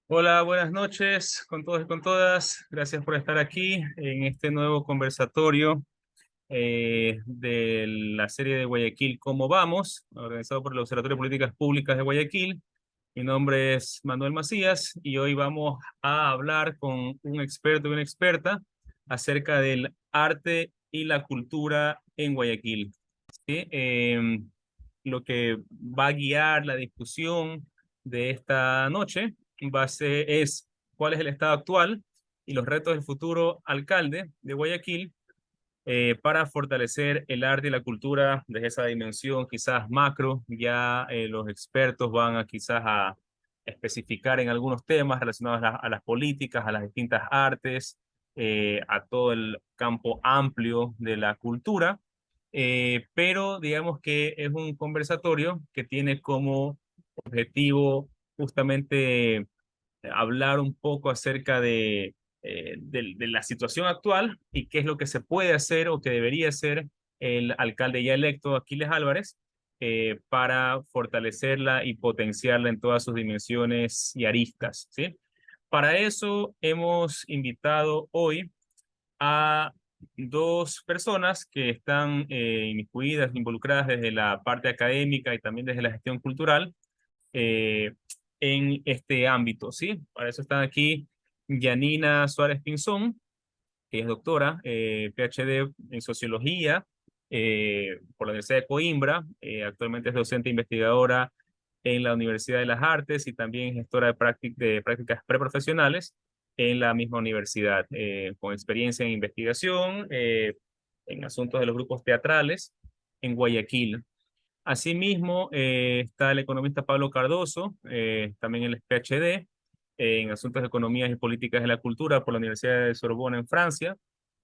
Hola, buenas noches con todos y con todas. Gracias por estar aquí en este nuevo conversatorio de la serie de Guayaquil ¿Cómo vamos?, organizado por el Observatorio de Políticas Públicas de Guayaquil. Mi nombre es Manuel Macías y hoy vamos a hablar con un experto y una experta acerca del arte y la cultura en Guayaquil. ¿Sí? Lo que va a guiar la discusión de esta noche es cuál es el estado actual y los retos del futuro alcalde de Guayaquil para fortalecer el arte y la cultura desde esa dimensión quizás macro. Ya los expertos van a quizás a especificar en algunos temas relacionados a las políticas, a las distintas artes, a todo el campo amplio de la cultura. Pero digamos que es un conversatorio que tiene como objetivo justamente hablar un poco acerca de la situación actual y qué es lo que se puede hacer o que debería hacer el alcalde ya electo, Aquiles Álvarez, para fortalecerla y potenciarla en todas sus dimensiones y aristas, ¿sí? Para eso hemos invitado hoy a dos personas que están inmiscuidas, involucradas desde la parte académica y también desde la gestión cultural eh, en este ámbito, ¿sí? Para eso están aquí Yanina Suárez Pinzón, que es doctora, PhD en sociología por la Universidad de Coimbra. Actualmente es docente investigadora en la Universidad de las Artes y también gestora de prácticas preprofesionales en la misma universidad, con experiencia en investigación, en asuntos de los grupos teatrales en Guayaquil. Asimismo, está el economista Pablo Cardoso, también el PhD en Asuntos de Economías y Políticas de la Cultura por la Universidad de Sorbona en Francia,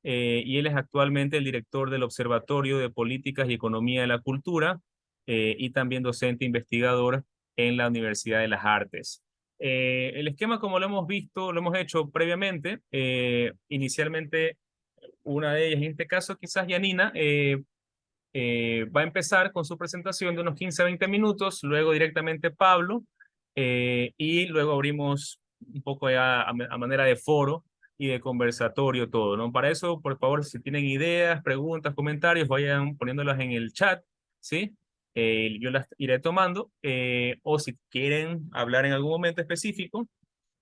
y él es actualmente el director del Observatorio de Políticas y Economía de la Cultura, y también docente investigador en la Universidad de las Artes. El esquema, como lo hemos visto, lo hemos hecho previamente. Inicialmente, una de ellas, en este caso quizás Yanina, va a empezar con su presentación de unos 15 a 20 minutos, luego directamente Pablo, y luego abrimos un poco ya a manera de foro y de conversatorio todo, ¿no? Para eso, por favor, si tienen ideas, preguntas, comentarios, vayan poniéndolas en el chat, ¿sí? Yo las iré tomando, o si quieren hablar en algún momento específico,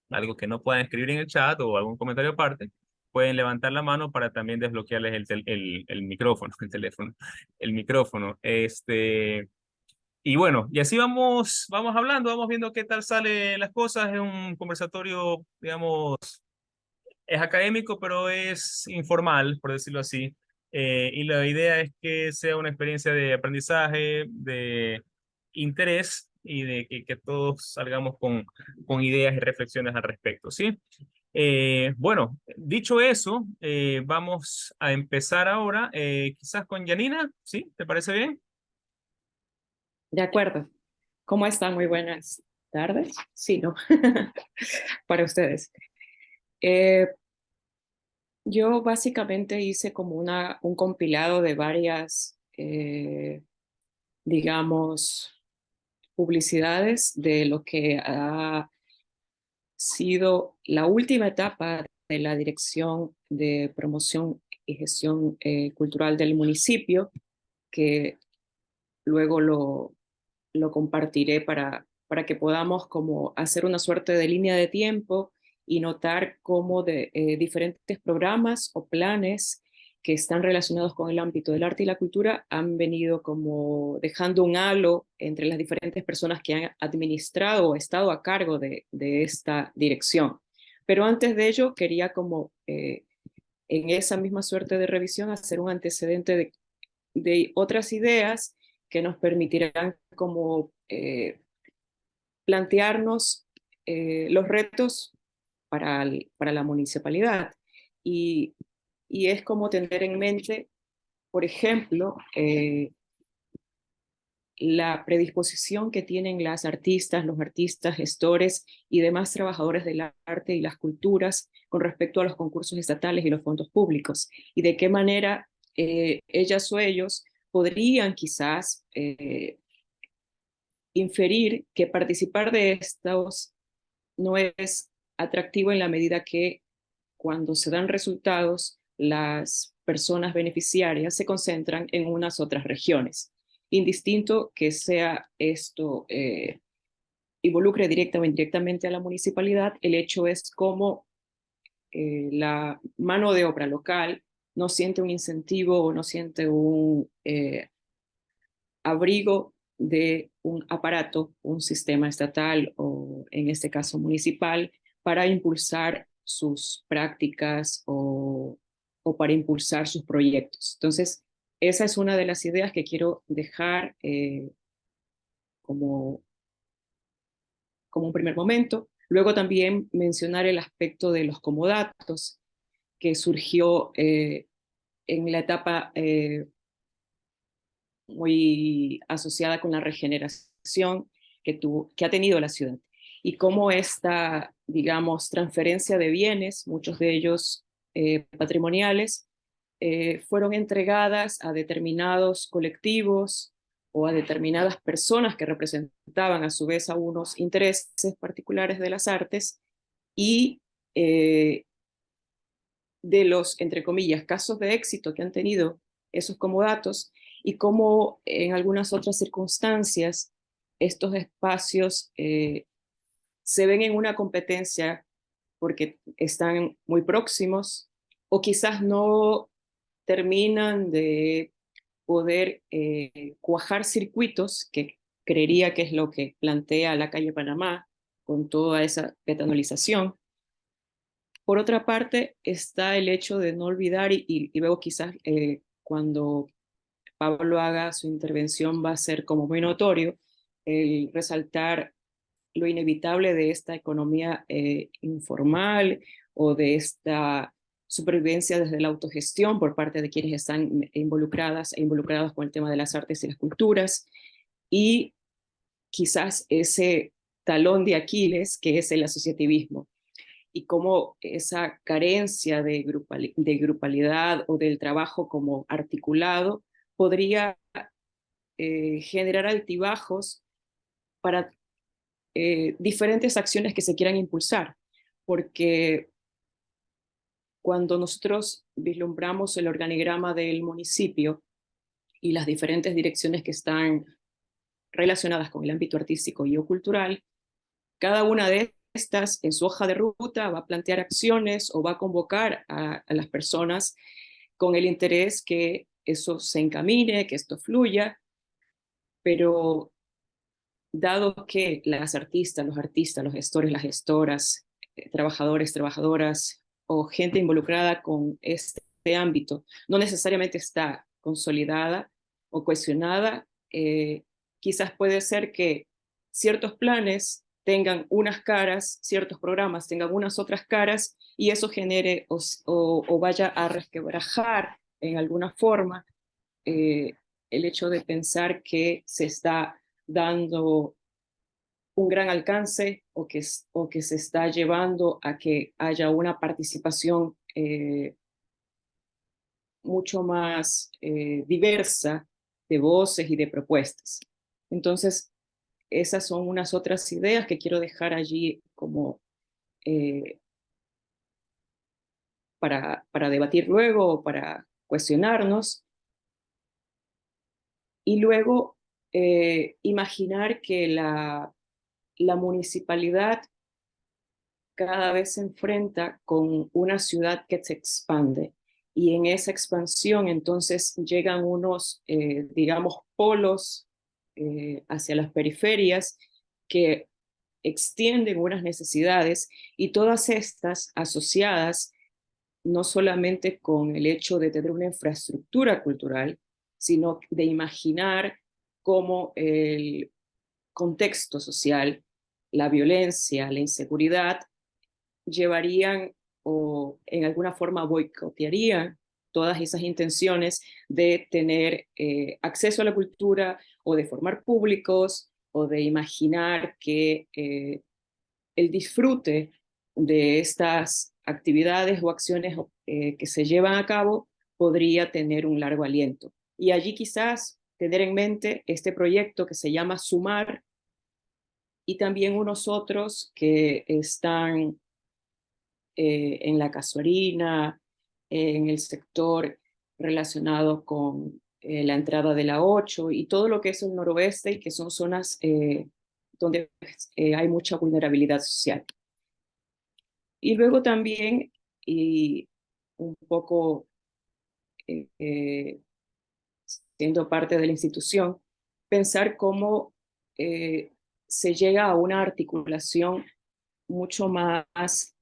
algo que no puedan escribir en el chat o algún comentario aparte, pueden levantar la mano para también desbloquearles el micrófono, el teléfono, el micrófono. Y bueno, y así vamos hablando, vamos viendo qué tal salen las cosas. Es un conversatorio, digamos, es académico, pero es informal, por decirlo así. Y la idea es que sea una experiencia de aprendizaje, de interés y de que todos salgamos con ideas y reflexiones al respecto, ¿sí? Bueno, dicho eso, vamos a empezar ahora, quizás con Janina, ¿sí? ¿Te parece bien? De acuerdo. ¿Cómo están? Muy buenas tardes. Sí, ¿no? Para ustedes. Eh, yo básicamente hice como un compilado de varias, digamos, publicidades de lo que ha sido la última etapa de la Dirección de Promoción y Gestión Cultural del municipio, que luego lo compartiré para que podamos como hacer una suerte de línea de tiempo y notar cómo diferentes programas o planes que están relacionados con el ámbito del arte y la cultura han venido como dejando un halo entre las diferentes personas que han administrado o estado a cargo de esta dirección. Pero antes de ello, quería como en esa misma suerte de revisión hacer un antecedente de otras ideas que nos permitirán como plantearnos los retos para la municipalidad. Y, y es como tener en mente, por ejemplo, la predisposición que tienen las artistas, los artistas, gestores y demás trabajadores del arte y las culturas con respecto a los concursos estatales y los fondos públicos, y de qué manera ellas o ellos podrían quizás inferir que participar de estos no es atractivo en la medida que cuando se dan resultados, las personas beneficiarias se concentran en unas otras regiones. Indistinto que sea esto involucre directa o indirectamente a la municipalidad, el hecho es cómo la mano de obra local no siente un incentivo o no siente un abrigo de un aparato, un sistema estatal o en este caso municipal, para impulsar sus prácticas o para impulsar sus proyectos. Entonces, esa es una de las ideas que quiero dejar como, como un primer momento. Luego también mencionar el aspecto de los comodatos que surgió en la etapa muy asociada con la regeneración que ha tenido la ciudad y cómo esta, digamos, transferencia de bienes, muchos de ellos patrimoniales, fueron entregadas a determinados colectivos o a determinadas personas que representaban a su vez a unos intereses particulares de las artes y de los, entre comillas, casos de éxito que han tenido esos comodatos y cómo en algunas otras circunstancias estos espacios se ven en una competencia porque están muy próximos o quizás no terminan de poder cuajar circuitos, que creería que es lo que plantea la calle Panamá con toda esa peatonalización. Por otra parte, está el hecho de no olvidar, y luego quizás cuando Pablo haga su intervención va a ser como muy notorio, el resaltar lo inevitable de esta economía informal o de esta supervivencia desde la autogestión por parte de quienes están involucradas e involucrados con el tema de las artes y las culturas, y quizás ese talón de Aquiles que es el asociativismo y cómo esa carencia de grupalidad o del trabajo como articulado podría generar altibajos para diferentes acciones que se quieran impulsar, porque cuando nosotros vislumbramos el organigrama del municipio y las diferentes direcciones que están relacionadas con el ámbito artístico y o cultural, cada una de estas en su hoja de ruta va a plantear acciones o va a convocar a las personas con el interés que eso se encamine, que esto fluya, pero dado que las artistas, los gestores, las gestoras, trabajadores, trabajadoras o gente involucrada con este ámbito no necesariamente está consolidada o cohesionada, quizás puede ser que ciertos planes tengan unas caras, ciertos programas tengan unas otras caras y eso genere o vaya a resquebrajar en alguna forma eh, el hecho de pensar que se está dando un gran alcance o que se está llevando a que haya una participación mucho más diversa de voces y de propuestas. Entonces, esas son unas otras ideas que quiero dejar allí como eh, para debatir luego o para cuestionarnos. Y luego imaginar que la municipalidad cada vez se enfrenta con una ciudad que se expande y en esa expansión entonces llegan unos, digamos, polos hacia las periferias que extienden unas necesidades y todas estas asociadas no solamente con el hecho de tener una infraestructura cultural, sino de imaginar cómo el contexto social, la violencia, la inseguridad, llevarían o en alguna forma boicotearían todas esas intenciones de tener acceso a la cultura o de formar públicos o de imaginar que el disfrute de estas actividades o acciones que se llevan a cabo podría tener un largo aliento. Y allí quizás tener en mente este proyecto que se llama Sumar y también unos otros que están en la casuarina, en el sector relacionado con la entrada de la 8 y todo lo que es el noroeste, y que son zonas donde hay mucha vulnerabilidad social. Y luego también, y un poco siendo parte de la institución, pensar cómo se llega a una articulación mucho más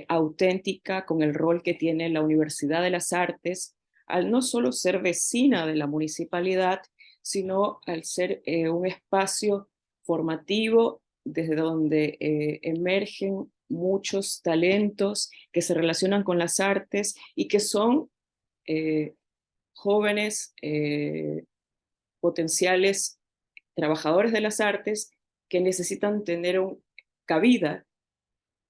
auténtica con el rol que tiene la Universidad de las Artes, al no solo ser vecina de la municipalidad, sino al ser un espacio formativo desde donde emergen muchos talentos que se relacionan con las artes y que son eh, jóvenes potenciales trabajadores de las artes que necesitan tener cabida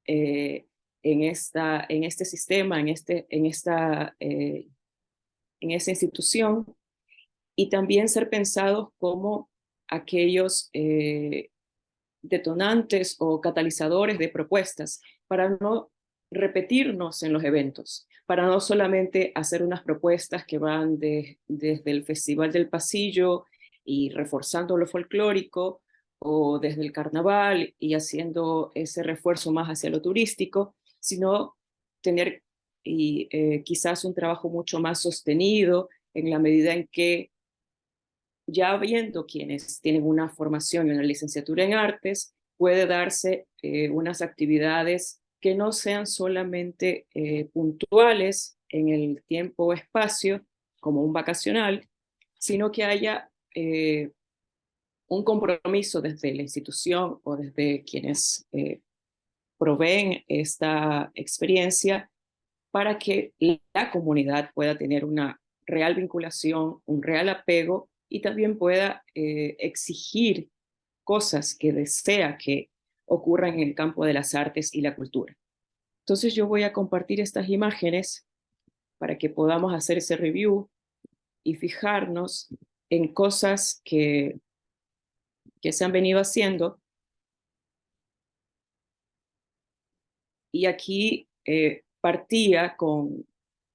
eh, en este sistema, en esta institución, y también ser pensados como aquellos detonantes o catalizadores de propuestas para no repetirnos en los eventos, para no solamente hacer unas propuestas que van desde el Festival del Pasillo y reforzando lo folclórico, o desde el carnaval y haciendo ese refuerzo más hacia lo turístico, sino tener quizás un trabajo mucho más sostenido en la medida en que, ya viendo quienes tienen una formación y una licenciatura en artes, puede darse unas actividades que no sean solamente puntuales en el tiempo o espacio, como un vacacional, sino que haya un compromiso desde la institución o desde quienes proveen esta experiencia para que la comunidad pueda tener una real vinculación, un real apego, y también pueda exigir cosas que desea que ocurran en el campo de las artes y la cultura. Entonces yo voy a compartir estas imágenes para que podamos hacer ese review y fijarnos en cosas que se han venido haciendo. Y aquí partía con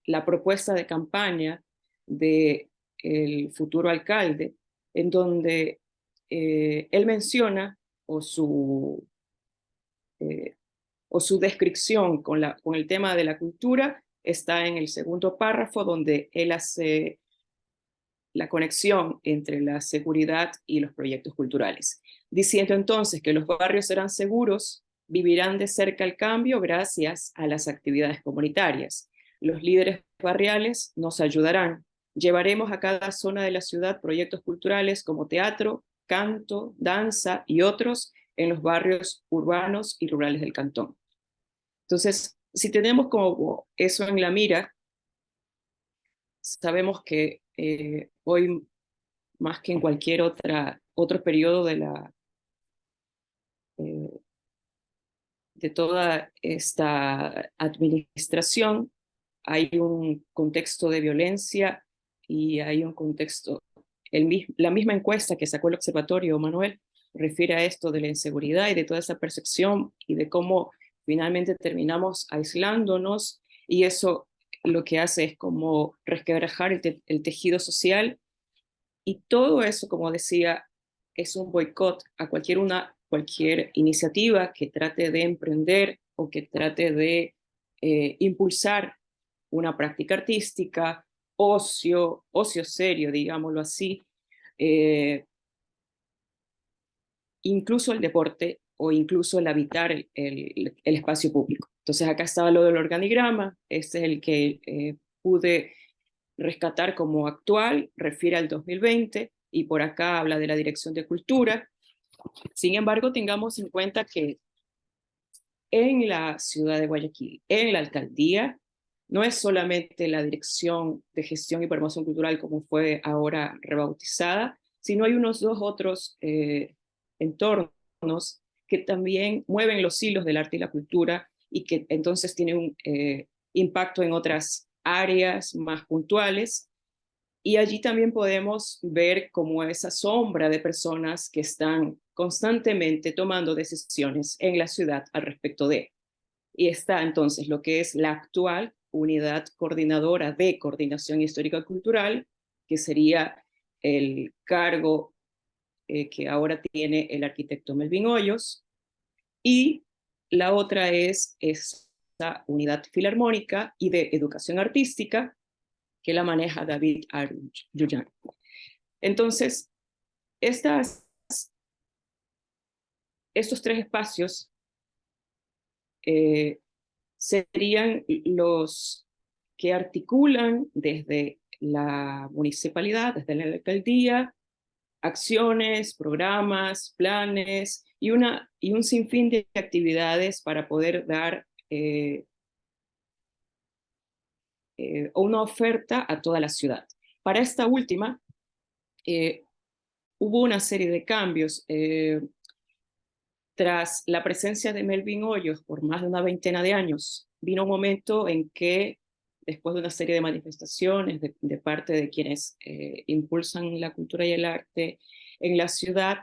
la propuesta de campaña del futuro alcalde, en donde él menciona, o su, eh, o su descripción con el tema de la cultura está en el segundo párrafo, donde él hace la conexión entre la seguridad y los proyectos culturales, diciendo entonces que los barrios serán seguros, vivirán de cerca el cambio gracias a las actividades comunitarias. Los líderes barriales nos ayudarán. Llevaremos a cada zona de la ciudad proyectos culturales como teatro, canto, danza y otros en los barrios urbanos y rurales del cantón. Entonces, si tenemos como eso en la mira, sabemos que hoy, más que en cualquier otro periodo eh, de toda esta administración, hay un contexto de violencia y hay un contexto, la misma encuesta que sacó el observatorio, Manuel, refiere a esto de la inseguridad y de toda esa percepción y de cómo finalmente terminamos aislándonos, y eso lo que hace es como resquebrajar el tejido social, y todo eso, como decía, es un boicot a cualquier iniciativa que trate de emprender o que trate de impulsar una práctica artística, ocio serio, digámoslo así, eh, incluso el deporte o incluso el habitar el espacio público. Entonces acá estaba lo del organigrama, este es el que pude rescatar como actual, refiere al 2020, y por acá habla de la Dirección de Cultura. Sin embargo, tengamos en cuenta que en la ciudad de Guayaquil, en la alcaldía, no es solamente la Dirección de Gestión y Promoción Cultural, como fue ahora rebautizada, sino hay unos dos otros entornos que también mueven los hilos del arte y la cultura, y que entonces tienen un impacto en otras áreas más puntuales. Y allí también podemos ver como esa sombra de personas que están constantemente tomando decisiones en la ciudad al respecto de. Y está entonces lo que es la actual Unidad Coordinadora de Coordinación Histórica y Cultural, que sería el cargo que ahora tiene el arquitecto Melvin Hoyos, y la otra es esta Unidad Filarmónica y de Educación Artística, que la maneja David Arjuyan. Entonces, estos tres espacios serían los que articulan desde la municipalidad, desde la alcaldía, acciones, programas, planes y un sinfín de actividades para poder dar una oferta a toda la ciudad. Para esta última, hubo una serie de cambios. Tras la presencia de Melvin Hoyos por más de una veintena de años, vino un momento en que, después de una serie de manifestaciones de parte de quienes impulsan la cultura y el arte en la ciudad,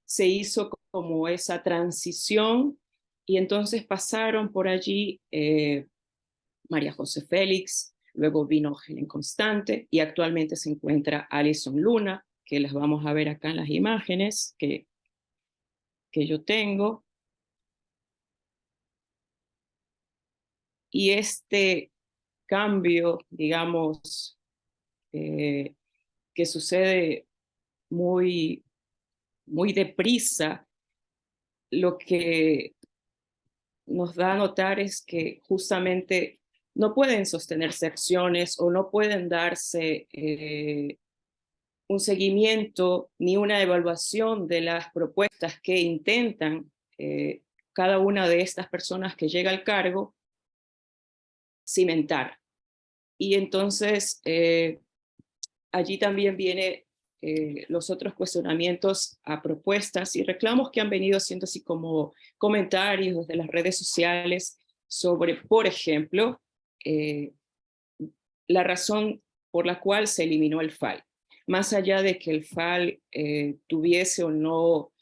se hizo como esa transición y entonces pasaron por allí María José Félix, luego vino Helen Constante y actualmente se encuentra Alison Luna, que las vamos a ver acá en las imágenes que yo tengo. Y este cambio, digamos, que sucede muy, muy deprisa, lo que nos da a notar es que justamente no pueden sostenerse acciones o no pueden darse un seguimiento ni una evaluación de las propuestas que intentan cada una de estas personas que llega al cargo cimentar. Y entonces allí también viene los otros cuestionamientos a propuestas y reclamos que han venido haciendo así como comentarios desde las redes sociales sobre, por ejemplo, la razón por la cual se eliminó el FAL. Más allá de que el FAL tuviese o no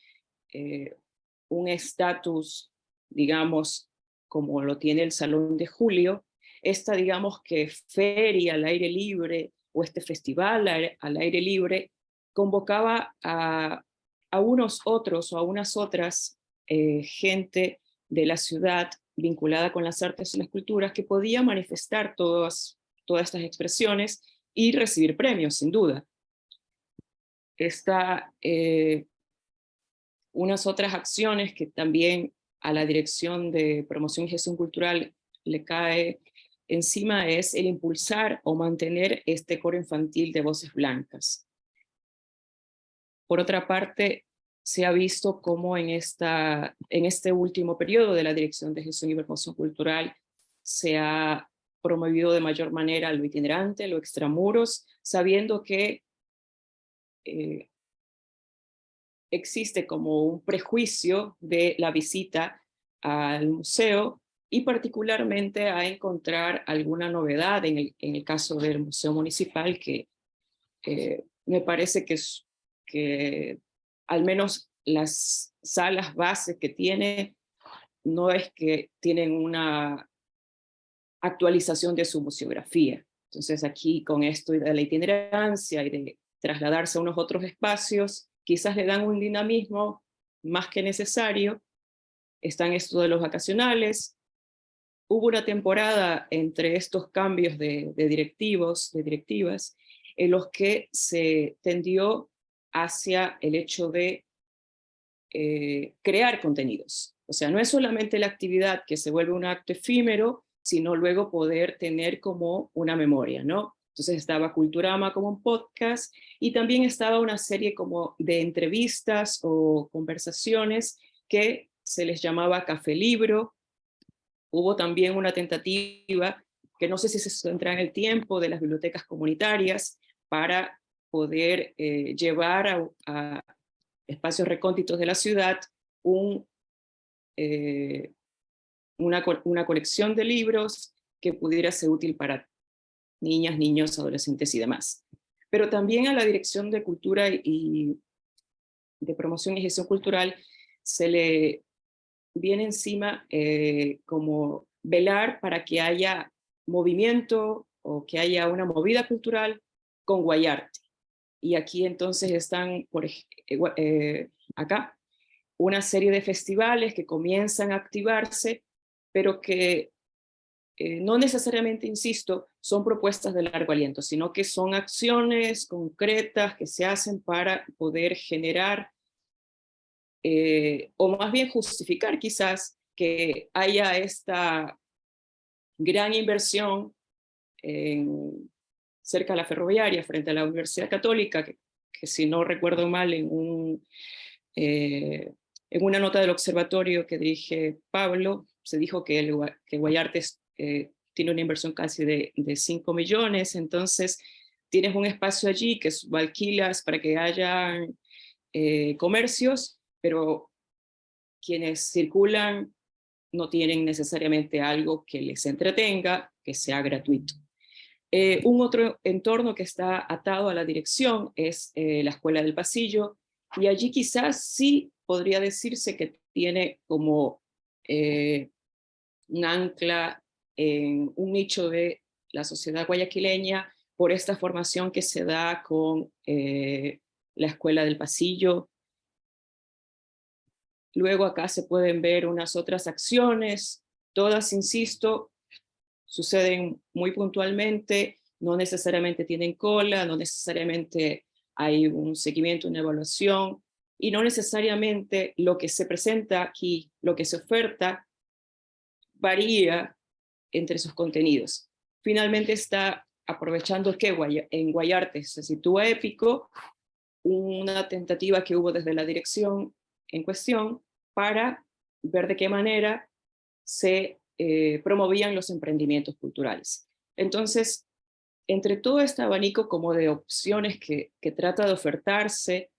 un estatus, digamos, como lo tiene el Salón de Julio, esta, digamos, que feria al aire libre o este festival al aire libre convocaba a unos otros o a unas otras gente de la ciudad vinculada con las artes y las culturas que podía manifestar todas estas expresiones y recibir premios, sin duda. Unas otras acciones que también a la Dirección de Promoción y Gestión Cultural le cae encima es el impulsar o mantener este coro infantil de voces blancas. Por otra parte, se ha visto cómo en este último periodo de la Dirección de Gestión y Promoción Cultural se ha promovido de mayor manera lo itinerante, lo extramuros, sabiendo que existe como un prejuicio de la visita al museo y particularmente a encontrar alguna novedad en el caso del Museo Municipal que me parece que al menos las salas base que tiene no es que tienen una actualización de su museografía. Entonces aquí con esto de la itinerancia y de trasladarse a unos otros espacios, quizás le dan un dinamismo más que necesario. Están esto de los vacacionales. Hubo una temporada entre estos cambios de directivas, en los que se tendió hacia el hecho de crear contenidos. O sea, no es solamente la actividad que se vuelve un acto efímero, sino luego poder tener como una memoria, ¿no? Entonces estaba Culturama como un podcast y también estaba una serie como de entrevistas o conversaciones que se les llamaba Café Libro. Hubo también una tentativa, que no sé si se centra en el tiempo, de las bibliotecas comunitarias para poder llevar a espacios recónditos de la ciudad una colección de libros que pudiera ser útil para niñas, niños, adolescentes y demás. Pero también a la Dirección de Cultura y de Promoción y Gestión Cultural se le viene encima como velar para que haya movimiento o que haya una movida cultural con Guayarte. Y aquí entonces están, acá, una serie de festivales que comienzan a activarse, pero que no necesariamente, insisto, son propuestas de largo aliento, sino que son acciones concretas que se hacen para poder generar, o más bien justificar quizás, que haya esta gran inversión cerca de la ferroviaria, frente a la Universidad Católica, que si no recuerdo mal, en una nota del observatorio que dirige Pablo, se dijo que Guayarte tiene una inversión casi de 5 millones, entonces tienes un espacio allí que lo alquilas para que haya comercios, pero quienes circulan no tienen necesariamente algo que les entretenga, que sea gratuito. Un otro entorno que está atado a la dirección es la Escuela del Pasillo, y allí quizás sí podría decirse que tiene como un ancla en un nicho de la sociedad guayaquileña por esta formación que se da con la Escuela del Pasillo. Luego acá se pueden ver unas otras acciones, todas, insisto, suceden muy puntualmente, no necesariamente tienen cola, no necesariamente hay un seguimiento, una evaluación, y no necesariamente lo que se presenta aquí, lo que se oferta, varía entre sus contenidos. Finalmente está aprovechando que en Guayarte se sitúa Épico, una tentativa que hubo desde la dirección en cuestión para ver de qué manera se promovían los emprendimientos culturales. Entonces, entre todo este abanico como de opciones que trata de ofertarse,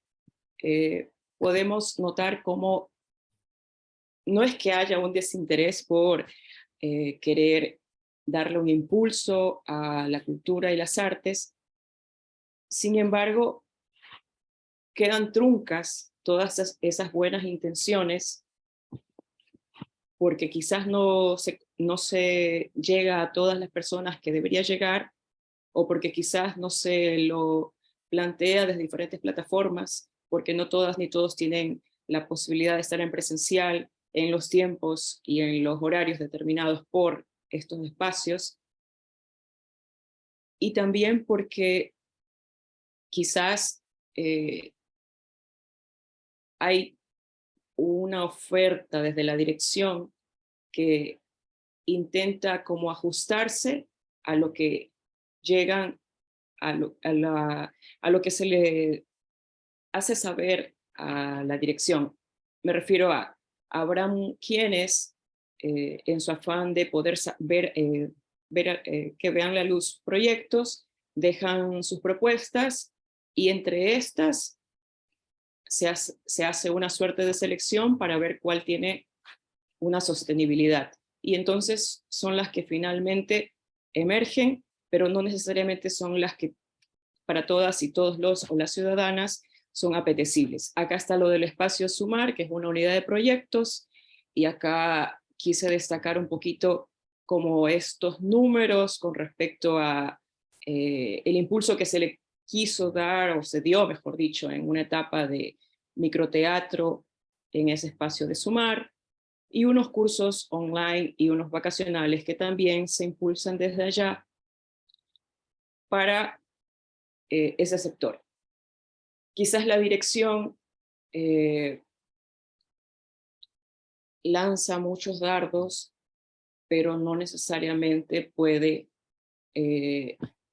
podemos notar cómo no es que haya un desinterés por querer darle un impulso a la cultura y las artes. Sin embargo, quedan truncas todas esas buenas intenciones porque quizás no se llega a todas las personas que debería llegar, o porque quizás no se lo plantea desde diferentes plataformas, porque no todas ni todos tienen la posibilidad de estar en presencial en los tiempos y en los horarios determinados por estos espacios, y también porque quizás hay una oferta desde la dirección que intenta como ajustarse a lo que llegan, a lo que se le hace saber a la dirección. Me refiero a, habrán quienes en su afán de poder que vean la luz proyectos, dejan sus propuestas, y entre estas se hace una suerte de selección para ver cuál tiene una sostenibilidad. Y entonces son las que finalmente emergen, pero no necesariamente son las que para todas y todos los o las ciudadanas son apetecibles. Acá está lo del espacio Sumar, que es una unidad de proyectos, y acá quise destacar un poquito como estos números con respecto a el impulso que se le quiso dar, o se dio, mejor dicho, en una etapa de microteatro en ese espacio de Sumar, y unos cursos online y unos vacacionales que también se impulsan desde allá para ese sector. Quizás la dirección lanza muchos dardos, pero no necesariamente puede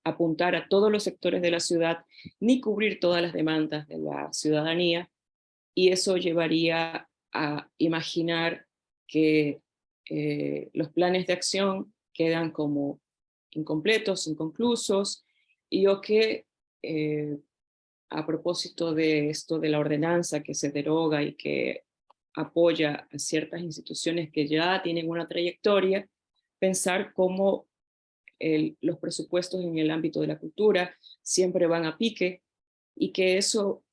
apuntar a todos los sectores de la ciudad, ni cubrir todas las demandas de la ciudadanía, y eso llevaría a imaginar que los planes de acción quedan como incompletos, inconclusos, y o que a propósito de esto de la ordenanza que se deroga y que apoya a ciertas instituciones que ya tienen una trayectoria, pensar cómo los presupuestos en el ámbito de la cultura siempre van a pique, y que eso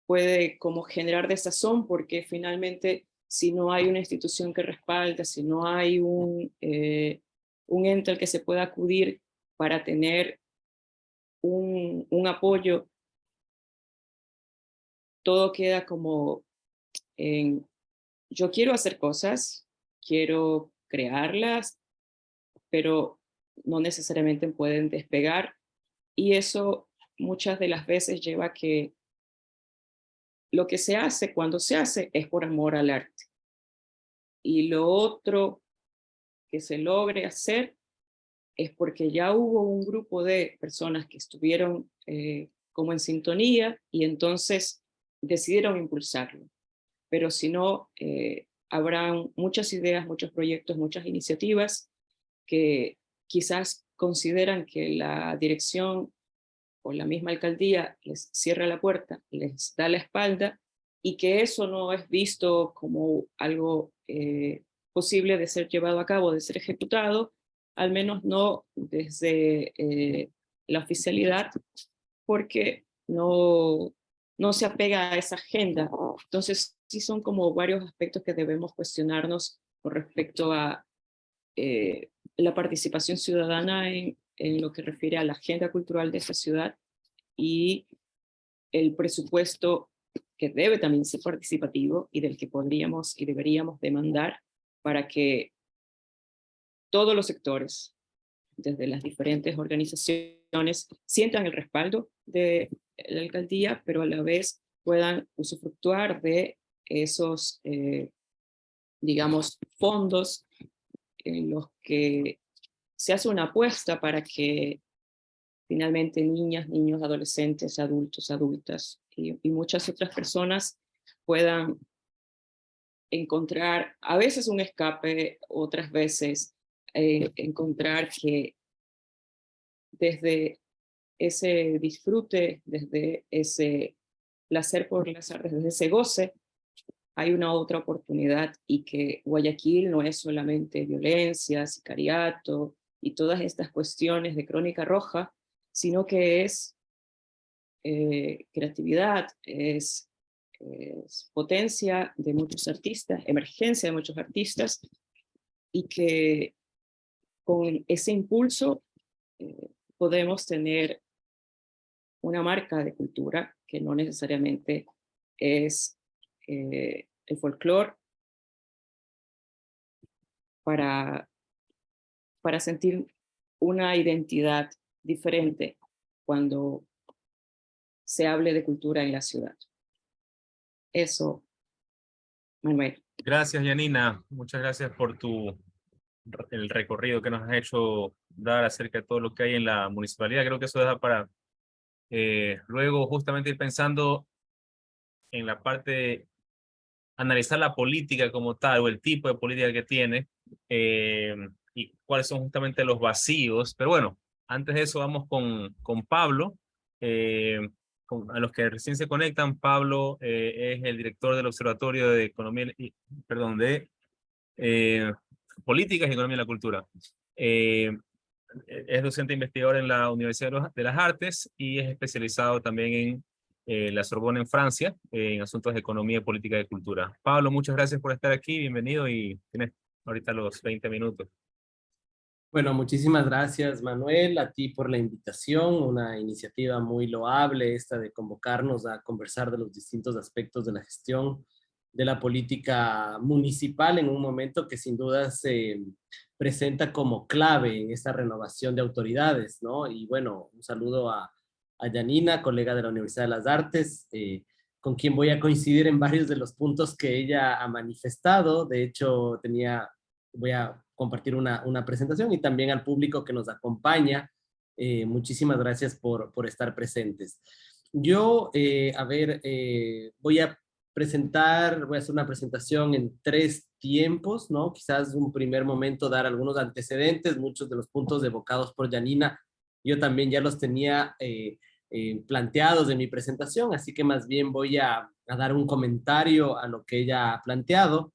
puede como generar desazón porque finalmente si no hay una institución que respalda, si no hay un ente al que se pueda acudir para tener un apoyo, todo queda como en yo quiero hacer cosas, quiero crearlas, pero no necesariamente pueden despegar. Y eso muchas de las veces lleva a que lo que se hace cuando se hace es por amor al arte. Y lo otro que se logre hacer es porque ya hubo un grupo de personas que estuvieron como en sintonía y entonces decidieron impulsarlo. Pero si no, habrán muchas ideas, muchos proyectos, muchas iniciativas que quizás consideran que la dirección o la misma alcaldía les cierra la puerta, les da la espalda y que eso no es visto como algo posible de ser llevado a cabo, de ser ejecutado, al menos no desde la oficialidad, porque no se apega a esa agenda. Entonces, sí son como varios aspectos que debemos cuestionarnos con respecto a la participación ciudadana en lo que refiere a la agenda cultural de esta ciudad y el presupuesto que debe también ser participativo y del que podríamos y deberíamos demandar para que todos los sectores, desde las diferentes organizaciones, sientan el respaldo de la alcaldía, pero a la vez puedan usufructuar de esos, digamos, fondos en los que se hace una apuesta para que finalmente niñas, niños, adolescentes, adultos, adultas y muchas otras personas puedan encontrar a veces un escape, otras veces encontrar que desde ese disfrute, desde ese placer por las artes, desde ese goce, hay una otra oportunidad y que Guayaquil no es solamente violencia, sicariato y todas estas cuestiones de crónica roja, sino que es creatividad, es potencia de muchos artistas, emergencia de muchos artistas y que con ese impulso podemos tener una marca de cultura que no necesariamente es el folclore para, para sentir una identidad diferente cuando se hable de cultura en la ciudad. Eso, Manuel. Gracias, Yanina. Muchas gracias por el recorrido que nos has hecho dar acerca de todo lo que hay en la municipalidad. Creo que eso da para luego justamente ir pensando en la parte de analizar la política como tal o el tipo de política que tiene y cuáles son justamente los vacíos. Pero bueno, antes de eso vamos con Pablo. A los que recién se conectan, Pablo es el director del Observatorio de Economía, perdón, de Políticas y Economía de la Cultura. Es docente investigador en la Universidad de las Artes y es especializado también en la Sorbona en Francia, en asuntos de economía, política y cultura. Pablo, muchas gracias por estar aquí, bienvenido y tienes ahorita los 20 minutos. Bueno, muchísimas gracias, Manuel, a ti por la invitación, una iniciativa muy loable esta de convocarnos a conversar de los distintos aspectos de la gestión de la política municipal en un momento que sin duda se presenta como clave en esta renovación de autoridades, ¿no? Y bueno, un saludo a Yanina, colega de la Universidad de las Artes, con quien voy a coincidir en varios de los puntos que ella ha manifestado. De hecho, voy a compartir una presentación y también al público que nos acompaña. Muchísimas gracias por estar presentes. Yo, voy a hacer una presentación en 3 tiempos, ¿no? Quizás un primer momento dar algunos antecedentes, muchos de los puntos evocados por Yanina, yo también ya los tenía planteados en mi presentación, así que más bien voy a dar un comentario a lo que ella ha planteado.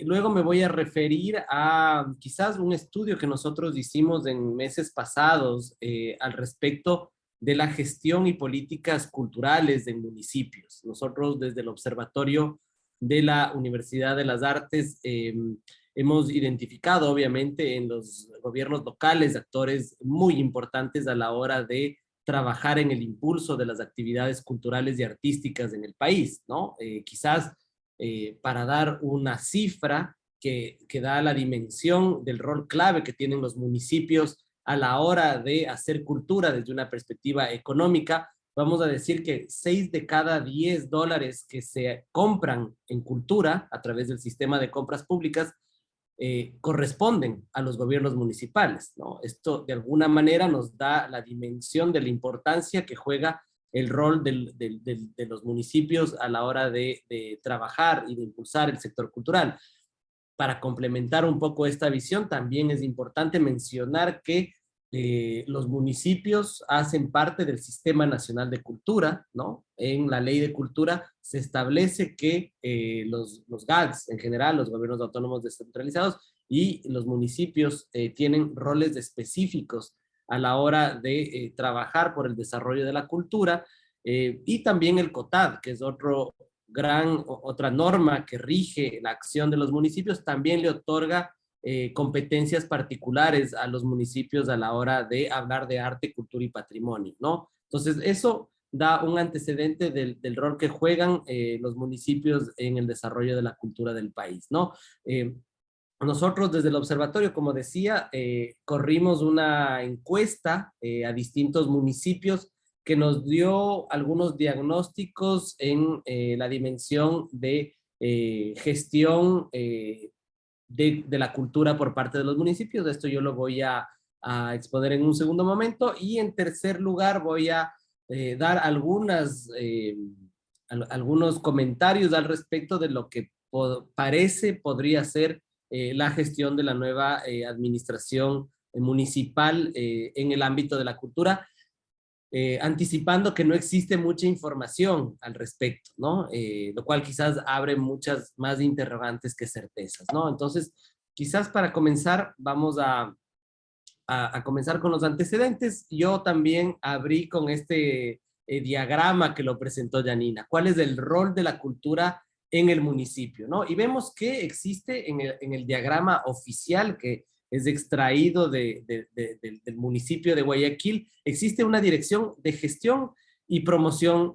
Luego me voy a referir a quizás un estudio que nosotros hicimos en meses pasados al respecto de la gestión y políticas culturales de municipios. Nosotros desde el observatorio de la Universidad de las Artes, hemos identificado obviamente en los gobiernos locales actores muy importantes a la hora de trabajar en el impulso de las actividades culturales y artísticas en el país, ¿no? Quizás para dar una cifra que da la dimensión del rol clave que tienen los municipios a la hora de hacer cultura desde una perspectiva económica, vamos a decir que 6 de cada 10 dólares que se compran en cultura a través del sistema de compras públicas corresponden a los gobiernos municipales, ¿no? Esto de alguna manera nos da la dimensión de la importancia que juega el rol de los municipios a la hora de trabajar y de impulsar el sector cultural. Para complementar un poco esta visión, también es importante mencionar que los municipios hacen parte del Sistema Nacional de Cultura, ¿no? En la Ley de Cultura se establece que los GADs, en general, los gobiernos autónomos descentralizados y los municipios tienen roles específicos a la hora de trabajar por el desarrollo de la cultura, y también el COTAD, que es otra norma que rige la acción de los municipios, también le otorga competencias particulares a los municipios a la hora de hablar de arte, cultura y patrimonio, ¿no? Entonces, eso da un antecedente del rol que juegan los municipios en el desarrollo de la cultura del país, ¿no? Nosotros desde el observatorio, como decía, corrimos una encuesta a distintos municipios que nos dio algunos diagnósticos en la dimensión de gestión de la cultura por parte de los municipios. Esto yo lo voy a exponer en un segundo momento. Y en tercer lugar voy a dar algunos comentarios al respecto de lo que podría ser la gestión de la nueva administración municipal en el ámbito de la cultura, anticipando que no existe mucha información al respecto, ¿no? Lo cual quizás abre muchas más interrogantes que certezas, ¿no? Entonces, quizás para comenzar, vamos a comenzar con los antecedentes. Yo también abrí con este diagrama que lo presentó Janina. ¿Cuál es el rol de la cultura en el municipio, ¿no? Y vemos que existe en el diagrama oficial que es extraído del municipio de Guayaquil, existe una dirección de gestión y promoción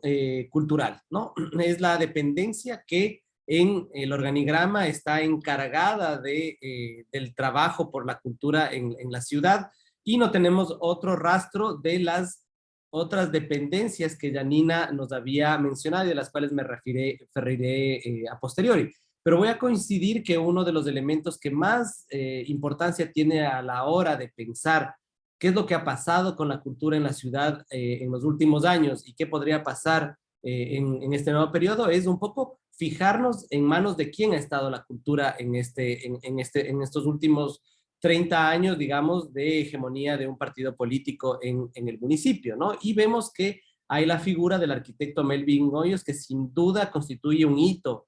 cultural, ¿no? Es la dependencia que en el organigrama está encargada del trabajo por la cultura en la ciudad, y no tenemos otro rastro de las otras dependencias que Janina nos había mencionado y de las cuales me referiré a posteriori. Pero voy a coincidir que uno de los elementos que más importancia tiene a la hora de pensar qué es lo que ha pasado con la cultura en la ciudad en los últimos años y qué podría pasar en este nuevo periodo es un poco fijarnos en manos de quién ha estado la cultura en estos últimos 30 años, digamos, de hegemonía de un partido político en el municipio, ¿no? Y vemos que hay la figura del arquitecto Melvin Hoyos, que sin duda constituye un hito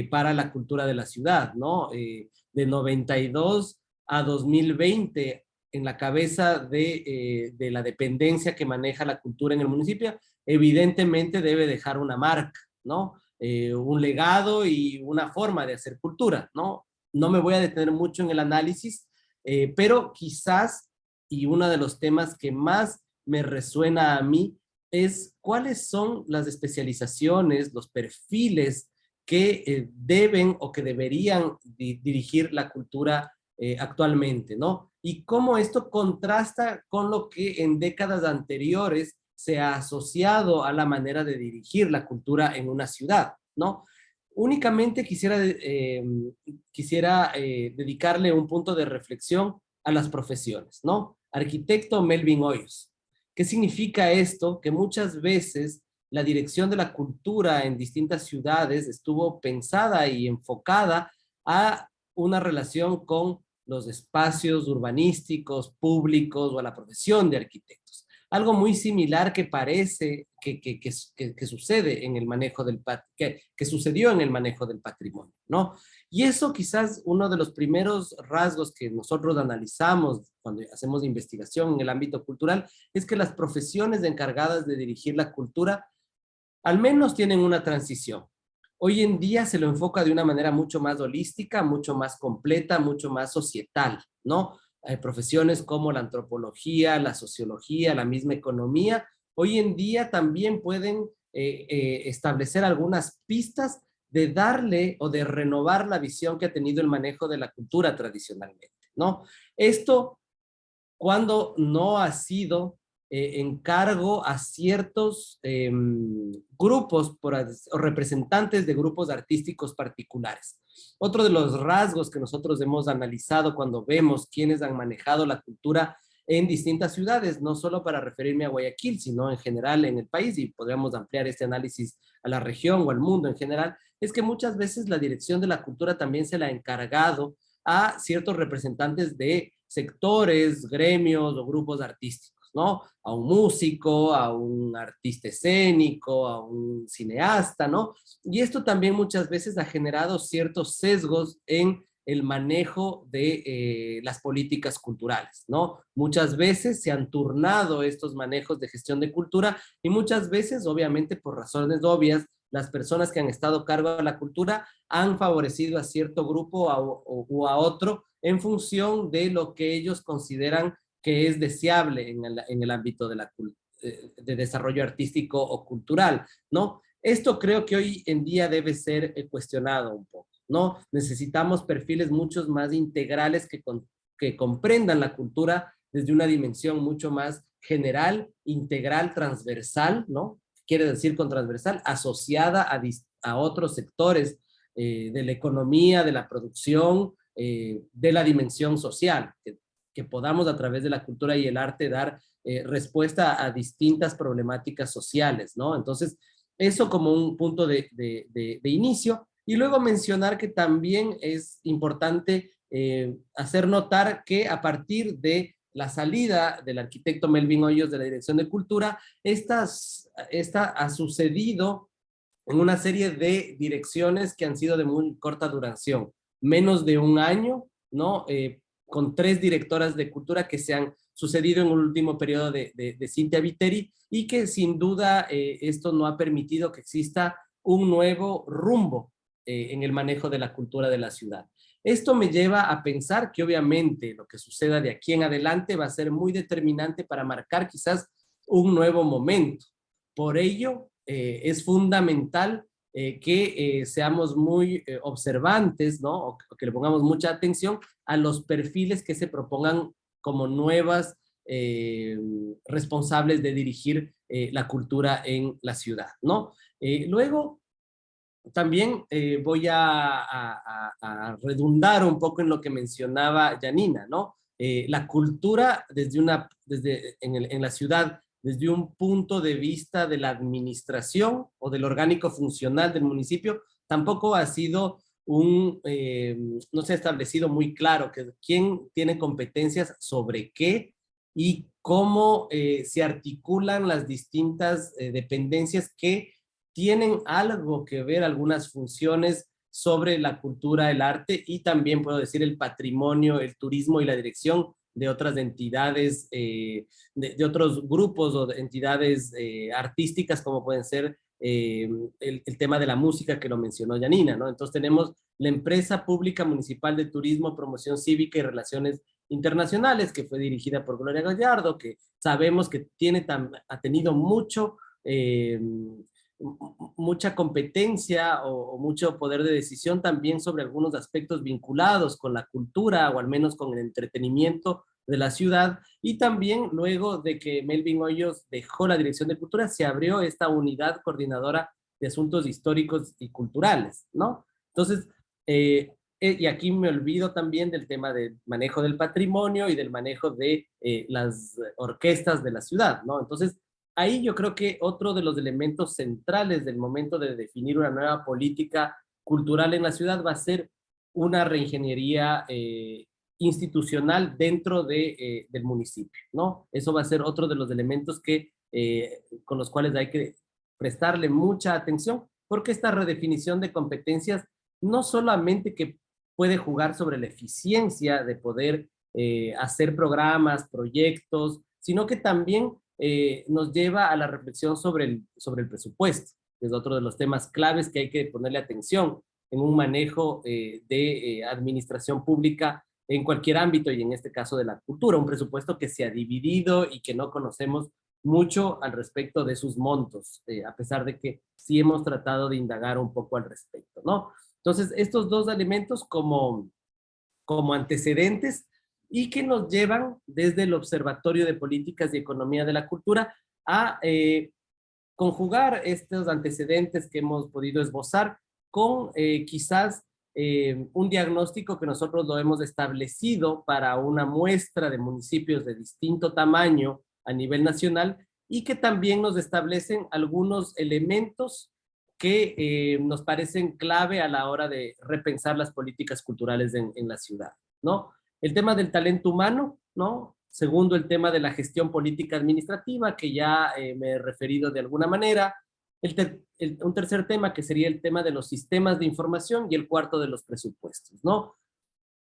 para la cultura de la ciudad, ¿no? De 92 a 2020, en la cabeza de la dependencia que maneja la cultura en el municipio, evidentemente debe dejar una marca, ¿no? Un legado y una forma de hacer cultura, ¿no? No me voy a detener mucho en el análisis, pero quizás, y uno de los temas que más me resuena a mí, es cuáles son las especializaciones, los perfiles que deben o que deberían dirigir la cultura actualmente, ¿no? Y cómo esto contrasta con lo que en décadas anteriores se ha asociado a la manera de dirigir la cultura en una ciudad, ¿no? Únicamente quisiera dedicarle un punto de reflexión a las profesiones, ¿no? Arquitecto Melvin Hoyos. ¿Qué significa esto? Que muchas veces la dirección de la cultura en distintas ciudades estuvo pensada y enfocada a una relación con los espacios urbanísticos, públicos o a la profesión de arquitectos. Algo muy similar que parece que sucede en el manejo que sucedió en el manejo del patrimonio, ¿no? Y eso quizás uno de los primeros rasgos que nosotros analizamos cuando hacemos investigación en el ámbito cultural es que las profesiones encargadas de dirigir la cultura al menos tienen una transición. hoy en día se lo enfoca de una manera mucho más holística, mucho más completa, mucho más societal, ¿no? Hay profesiones como la antropología, la sociología, la misma economía, hoy en día también pueden establecer algunas pistas de darle o de renovar la visión que ha tenido el manejo de la cultura tradicionalmente, ¿no? Esto cuando no ha sido encargo a ciertos grupos o representantes de grupos artísticos particulares. Otro de los rasgos que nosotros hemos analizado cuando vemos quiénes han manejado la cultura en distintas ciudades, no solo para referirme a Guayaquil, sino en general en el país, y podríamos ampliar este análisis a la región o al mundo en general, es que muchas veces la dirección de la cultura también se la ha encargado a ciertos representantes de sectores, gremios o grupos artísticos, ¿no? A un músico, a un artista escénico, a un cineasta, ¿no? Y esto también muchas veces ha generado ciertos sesgos en el manejo de las políticas culturales, ¿no? Muchas veces se han turnado estos manejos de gestión de cultura y muchas veces, obviamente por razones obvias, las personas que han estado a cargo de la cultura han favorecido a cierto grupo o a otro en función de lo que ellos consideran que es deseable en el ámbito de desarrollo artístico o cultural, ¿no? Esto creo que hoy en día debe ser cuestionado un poco, ¿no? Necesitamos perfiles mucho más integrales que comprendan la cultura desde una dimensión mucho más general, integral, transversal, ¿no? Quiere decir con transversal, asociada a otros sectores de la economía, de la producción, de la dimensión social, que podamos a través de la cultura y el arte dar respuesta a distintas problemáticas sociales, ¿no? Entonces, eso como un punto de inicio. Y luego mencionar que también es importante hacer notar que a partir de la salida del arquitecto Melvin Hoyos de la Dirección de Cultura, esta ha sucedido en una serie de direcciones que han sido de muy corta duración, menos de un año, ¿no? Con 3 directoras de cultura que se han sucedido en el último periodo de Cintia Viteri y que sin duda esto no ha permitido que exista un nuevo rumbo en el manejo de la cultura de la ciudad. Esto me lleva a pensar que obviamente lo que suceda de aquí en adelante va a ser muy determinante para marcar quizás un nuevo momento. Por ello, es fundamental que seamos muy observantes, ¿no? O que le pongamos mucha atención a los perfiles que se propongan como nuevas responsables de dirigir la cultura en la ciudad, ¿no? Luego, también voy a redundar un poco en lo que mencionaba Janina, ¿no? La cultura en la ciudad, desde un punto de vista de la administración o del orgánico funcional del municipio, tampoco ha sido no se ha establecido muy claro quién tiene competencias sobre qué y cómo se articulan las distintas dependencias que tienen algo que ver, algunas funciones sobre la cultura, el arte y también puedo decir el patrimonio, el turismo y la dirección de otras entidades, de otros grupos o de entidades artísticas como pueden ser el tema de la música que lo mencionó Janina, ¿no? Entonces tenemos la Empresa Pública Municipal de Turismo, Promoción Cívica y Relaciones Internacionales, que fue dirigida por Gloria Gallardo, que sabemos que ha tenido mucha competencia o mucho poder de decisión también sobre algunos aspectos vinculados con la cultura o al menos con el entretenimiento de la ciudad, y también luego de que Melvin Hoyos dejó la Dirección de Cultura, se abrió esta unidad coordinadora de asuntos históricos y culturales, ¿no? Entonces, y aquí me olvido también del tema del manejo del patrimonio y del manejo de las orquestas de la ciudad, ¿no? Entonces, ahí yo creo que otro de los elementos centrales del momento de definir una nueva política cultural en la ciudad va a ser una reingeniería institucional dentro del municipio, ¿no? Eso va a ser otro de los elementos con los cuales hay que prestarle mucha atención, porque esta redefinición de competencias no solamente que puede jugar sobre la eficiencia de poder hacer programas, proyectos, sino que también nos lleva a la reflexión sobre el presupuesto. que es otro de los temas claves que hay que ponerle atención en un manejo de administración pública en cualquier ámbito y en este caso de la cultura, un presupuesto que se ha dividido y que no conocemos mucho al respecto de sus montos, a pesar de que sí hemos tratado de indagar un poco al respecto, ¿no? Entonces, estos dos elementos como antecedentes y que nos llevan desde el Observatorio de Políticas y Economía de la Cultura a conjugar estos antecedentes que hemos podido esbozar con quizás un diagnóstico que nosotros lo hemos establecido para una muestra de municipios de distinto tamaño a nivel nacional y que también nos establecen algunos elementos que nos parecen clave a la hora de repensar las políticas culturales en la ciudad, ¿no? El tema del talento humano, ¿no? Segundo, el tema de la gestión política administrativa, que ya me he referido de alguna manera. Un tercer tema, que sería el tema de los sistemas de información, y el cuarto de los presupuestos, ¿no?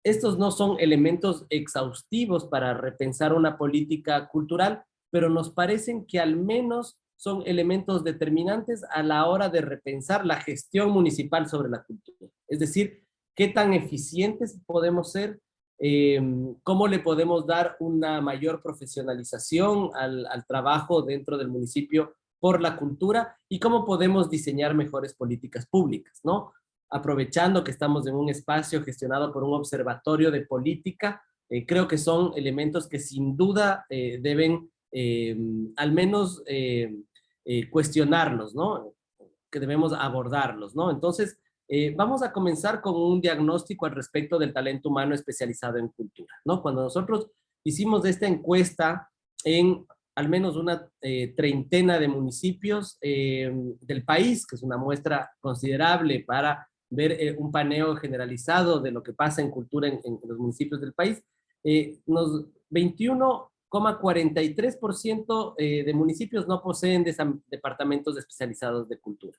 Estos no son elementos exhaustivos para repensar una política cultural, pero nos parecen que al menos son elementos determinantes a la hora de repensar la gestión municipal sobre la cultura. Es decir, qué tan eficientes podemos ser, cómo le podemos dar una mayor profesionalización al trabajo dentro del municipio por la cultura y cómo podemos diseñar mejores políticas públicas, ¿no? Aprovechando que estamos en un espacio gestionado por un observatorio de política, creo que son elementos que sin duda deben al menos cuestionarlos, ¿no? Que debemos abordarlos, ¿no? Entonces, vamos a comenzar con un diagnóstico al respecto del talento humano especializado en cultura, ¿no? Cuando nosotros hicimos esta encuesta en al menos una treintena de municipios del país, que es una muestra considerable para ver un paneo generalizado de lo que pasa en cultura en los municipios del país, 21,43% de municipios no poseen departamentos especializados de cultura.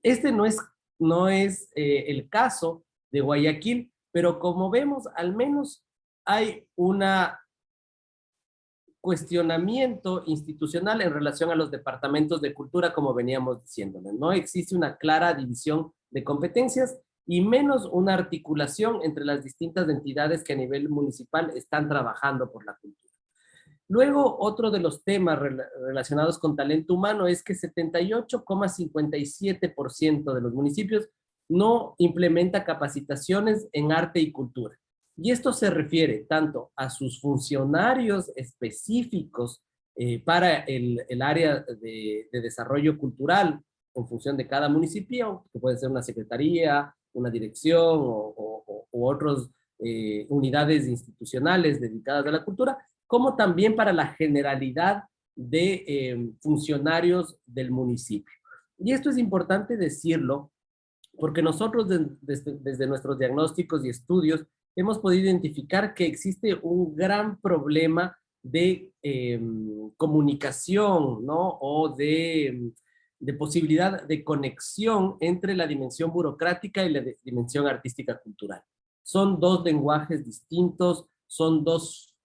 Este no es el caso de Guayaquil, pero como vemos, al menos hay una cuestionamiento institucional en relación a los departamentos de cultura, como veníamos diciéndole. No existe una clara división de competencias y menos una articulación entre las distintas entidades que a nivel municipal están trabajando por la cultura. Luego, otro de los temas relacionados con talento humano es que 78,57% de los municipios no implementa capacitaciones en arte y cultura. Y esto se refiere tanto a sus funcionarios específicos para el área de desarrollo cultural en función de cada municipio, que puede ser una secretaría, una dirección u otras unidades institucionales dedicadas a la cultura, como también para la generalidad de funcionarios del municipio. Y esto es importante decirlo porque nosotros desde nuestros diagnósticos y estudios hemos podido identificar que existe un gran problema de comunicación, ¿no? O de posibilidad de conexión entre la dimensión burocrática y la dimensión artística cultural. Son dos lenguajes distintos, son dos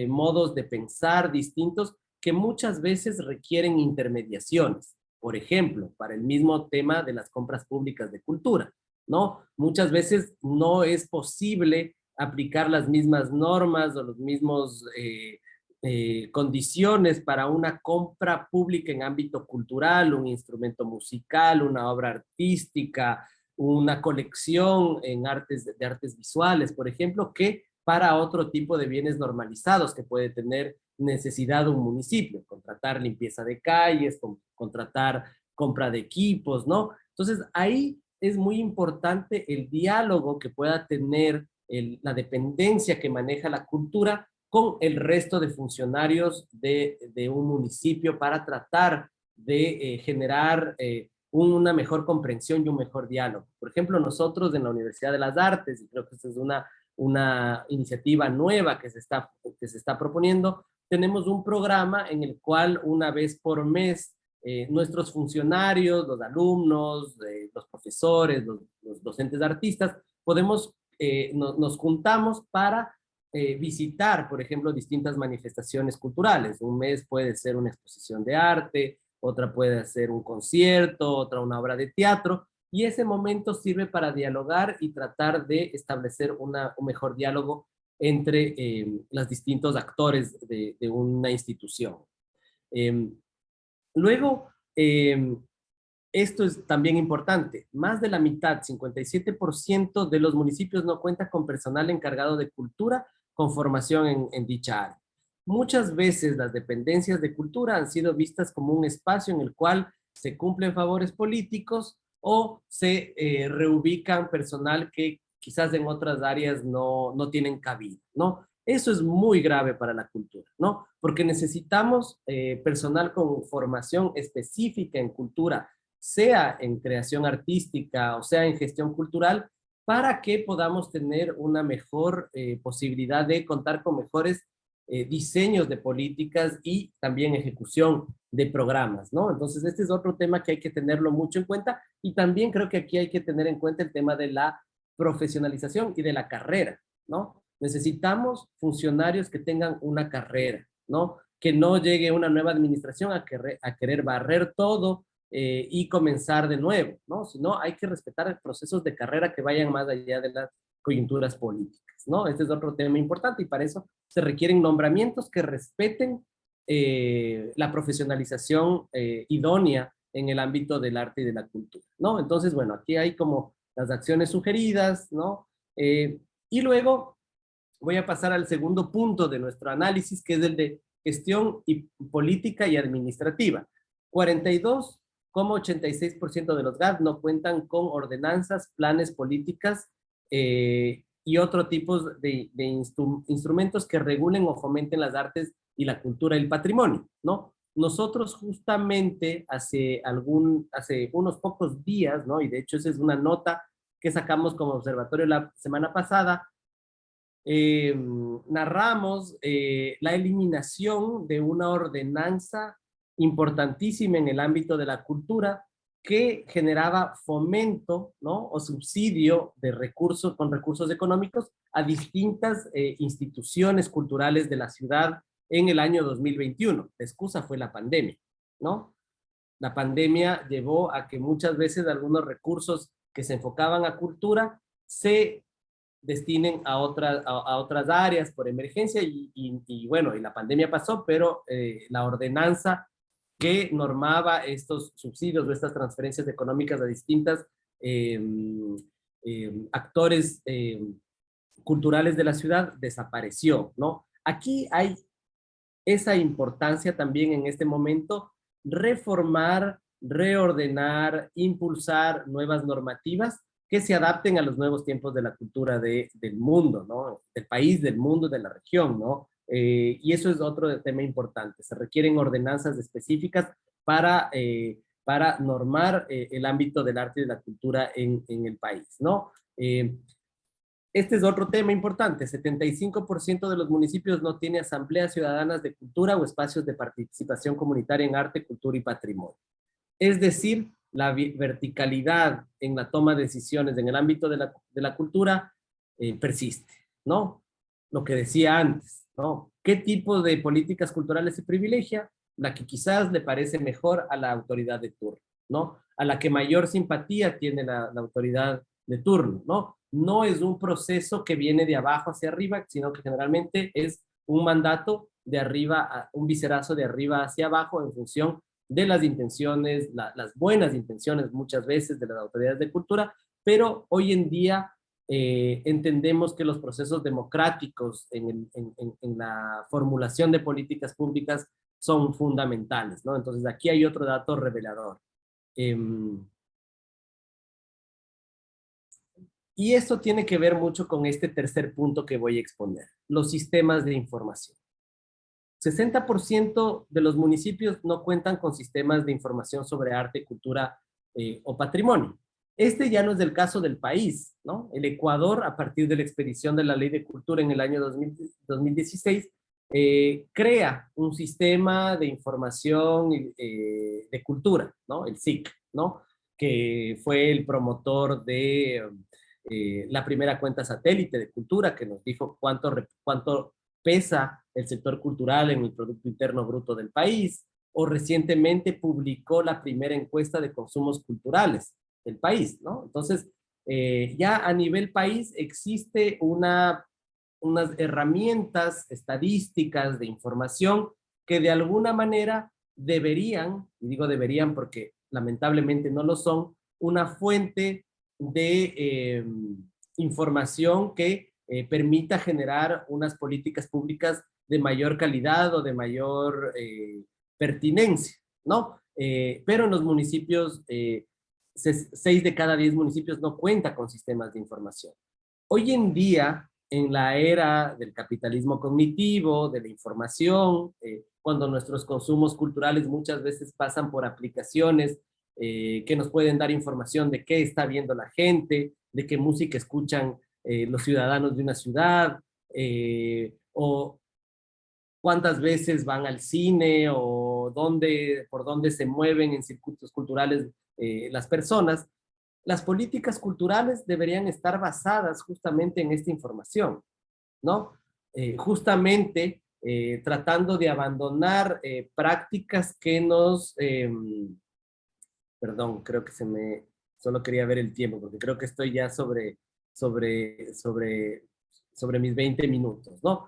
modos de pensar distintos que muchas veces requieren intermediaciones. Por ejemplo, para el mismo tema de las compras públicas de cultura, ¿no? Muchas veces no es posible aplicar las mismas normas o los mismos condiciones para una compra pública en ámbito cultural, un instrumento musical, una obra artística, una colección en de artes visuales, por ejemplo, que para otro tipo de bienes normalizados que puede tener necesidad un municipio, contratar limpieza de calles, contratar compra de equipos, ¿no? Entonces, ahí es muy importante el diálogo que pueda tener la dependencia que maneja la cultura con el resto de funcionarios de un municipio para tratar de generar una mejor comprensión y un mejor diálogo. Por ejemplo, nosotros en la Universidad de las Artes, y creo que esta es una iniciativa nueva que se está proponiendo, tenemos un programa en el cual una vez por mes nuestros funcionarios, los alumnos, los profesores, los docentes artistas, nos juntamos para visitar, por ejemplo, distintas manifestaciones culturales. Un mes puede ser una exposición de arte, otra puede ser un concierto, otra una obra de teatro, y ese momento sirve para dialogar y tratar de establecer un mejor diálogo entre los distintos actores de una institución. Luego, esto es también importante, más de la mitad, 57% de los municipios no cuenta con personal encargado de cultura con formación en dicha área. Muchas veces las dependencias de cultura han sido vistas como un espacio en el cual se cumplen favores políticos o se reubican personal que quizás en otras áreas no tienen cabida, ¿no? Eso es muy grave para la cultura, ¿no? Porque necesitamos personal con formación específica en cultura, sea en creación artística o sea en gestión cultural, para que podamos tener una mejor posibilidad de contar con mejores diseños de políticas y también ejecución de programas, ¿no? Entonces, este es otro tema que hay que tenerlo mucho en cuenta, y también creo que aquí hay que tener en cuenta el tema de la profesionalización y de la carrera, ¿no? Necesitamos funcionarios que tengan una carrera, ¿no? Que no llegue una nueva administración a querer barrer todo y comenzar de nuevo, ¿no? Sino hay que respetar procesos de carrera que vayan más allá de las coyunturas políticas, ¿no? Este es otro tema importante, y para eso se requieren nombramientos que respeten la profesionalización idónea en el ámbito del arte y de la cultura, ¿no? Entonces, bueno, aquí hay como las acciones sugeridas, ¿no? Y luego voy a pasar al segundo punto de nuestro análisis, que es el de gestión y política y administrativa. 42,86% de los GAD no cuentan con ordenanzas, planes, políticas y otro tipo de instrumentos que regulen o fomenten las artes y la cultura y el patrimonio, ¿no? Nosotros justamente hace unos pocos días, ¿no? Y de hecho esa es una nota que sacamos como observatorio la semana pasada, narramos la eliminación de una ordenanza importantísima en el ámbito de la cultura que generaba fomento, ¿no? O subsidio de recursos, con recursos económicos a distintas instituciones culturales de la ciudad en el año 2021. La excusa fue la pandemia, ¿no? La pandemia llevó a que muchas veces algunos recursos que se enfocaban a cultura se destinen a otras áreas por emergencia, y bueno, y la pandemia pasó, pero la ordenanza que normaba estos subsidios o estas transferencias económicas a distintas actores culturales de la ciudad desapareció, ¿no? Aquí hay esa importancia también en este momento, reformar, reordenar, impulsar nuevas normativas que se adapten a los nuevos tiempos de la cultura del mundo, ¿no? Del país, del mundo, de la región, ¿no? Y eso es otro tema importante. Se requieren ordenanzas específicas para normar el ámbito del arte y de la cultura en el país, ¿no? Este es otro tema importante. 75% de los municipios no tiene asambleas ciudadanas de cultura o espacios de participación comunitaria en arte, cultura y patrimonio. Es decir, la verticalidad en la toma de decisiones en el ámbito de la cultura persiste, ¿no? Lo que decía antes, ¿no? ¿Qué tipo de políticas culturales se privilegia? La que quizás le parece mejor a la autoridad de turno, ¿no? A la que mayor simpatía tiene la autoridad de turno, ¿no? No es un proceso que viene de abajo hacia arriba, sino que generalmente es un mandato de arriba, un viserazo de arriba hacia abajo en función de las intenciones, las buenas intenciones muchas veces de las autoridades de cultura, pero hoy en día entendemos que los procesos democráticos en la formulación de políticas públicas son fundamentales, ¿no? Entonces aquí hay otro dato revelador. Y esto tiene que ver mucho con este tercer punto que voy a exponer, los sistemas de información. 60% de los municipios no cuentan con sistemas de información sobre arte, cultura o patrimonio. Este ya no es el caso del país, ¿no? El Ecuador, a partir de la expedición de la Ley de Cultura en el año 2016, crea un sistema de información de cultura, ¿no? El SIC, ¿no? Que fue el promotor de la primera cuenta satélite de cultura, que nos dijo cuánto pesa el sector cultural en el Producto Interno Bruto del país, o recientemente publicó la primera encuesta de consumos culturales del país, ¿no? Entonces, ya a nivel país existe unas herramientas estadísticas de información que de alguna manera deberían, y digo deberían porque lamentablemente no lo son, una fuente de información que permita generar unas políticas públicas de mayor calidad o de mayor pertinencia, ¿no? Pero en los municipios, 6 de cada 10 municipios no cuenta con sistemas de información. Hoy en día, en la era del capitalismo cognitivo, de la información, cuando nuestros consumos culturales muchas veces pasan por aplicaciones que nos pueden dar información de qué está viendo la gente, de qué música escuchan los ciudadanos de una ciudad, o cuántas veces van al cine, o por dónde se mueven en circuitos culturales las personas. Las políticas culturales deberían estar basadas justamente en esta información, ¿no? Justamente tratando de abandonar prácticas que perdón, creo que solo quería ver el tiempo, porque creo que estoy ya sobre mis 20 minutos, ¿no?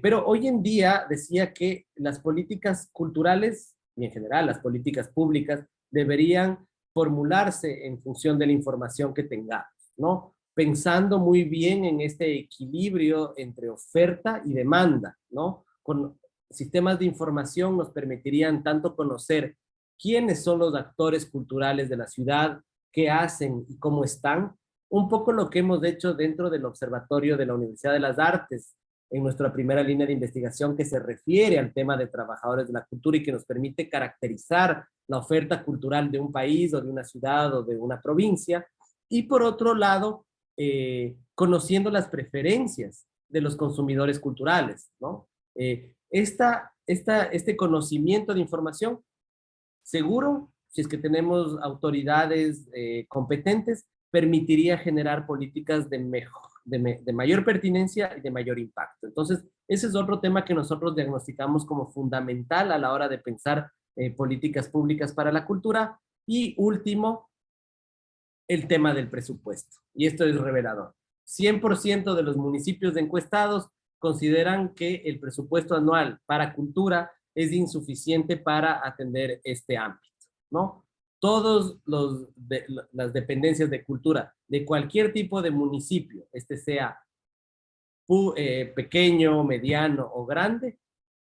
Pero hoy en día decía que las políticas culturales, y en general las políticas públicas, deberían formularse en función de la información que tengamos, ¿no? Pensando muy bien en este equilibrio entre oferta y demanda, ¿no? Con sistemas de información nos permitirían tanto conocer quiénes son los actores culturales de la ciudad, qué hacen y cómo están, un poco lo que hemos hecho dentro del Observatorio de la Universidad de las Artes, en nuestra primera línea de investigación que se refiere al tema de trabajadores de la cultura y que nos permite caracterizar la oferta cultural de un país o de una ciudad o de una provincia. Y por otro lado, conociendo las preferencias de los consumidores culturales, ¿no? Este conocimiento de información, seguro, si es que tenemos autoridades competentes, permitiría generar políticas de mayor pertinencia y de mayor impacto. Entonces, ese es otro tema que nosotros diagnosticamos como fundamental a la hora de pensar políticas públicas para la cultura. Y último, el tema del presupuesto. Y esto es revelador. 100% de los municipios encuestados consideran que el presupuesto anual para cultura es insuficiente para atender este ámbito, ¿no? Todas las dependencias de cultura de cualquier tipo de municipio, sea pequeño, mediano o grande,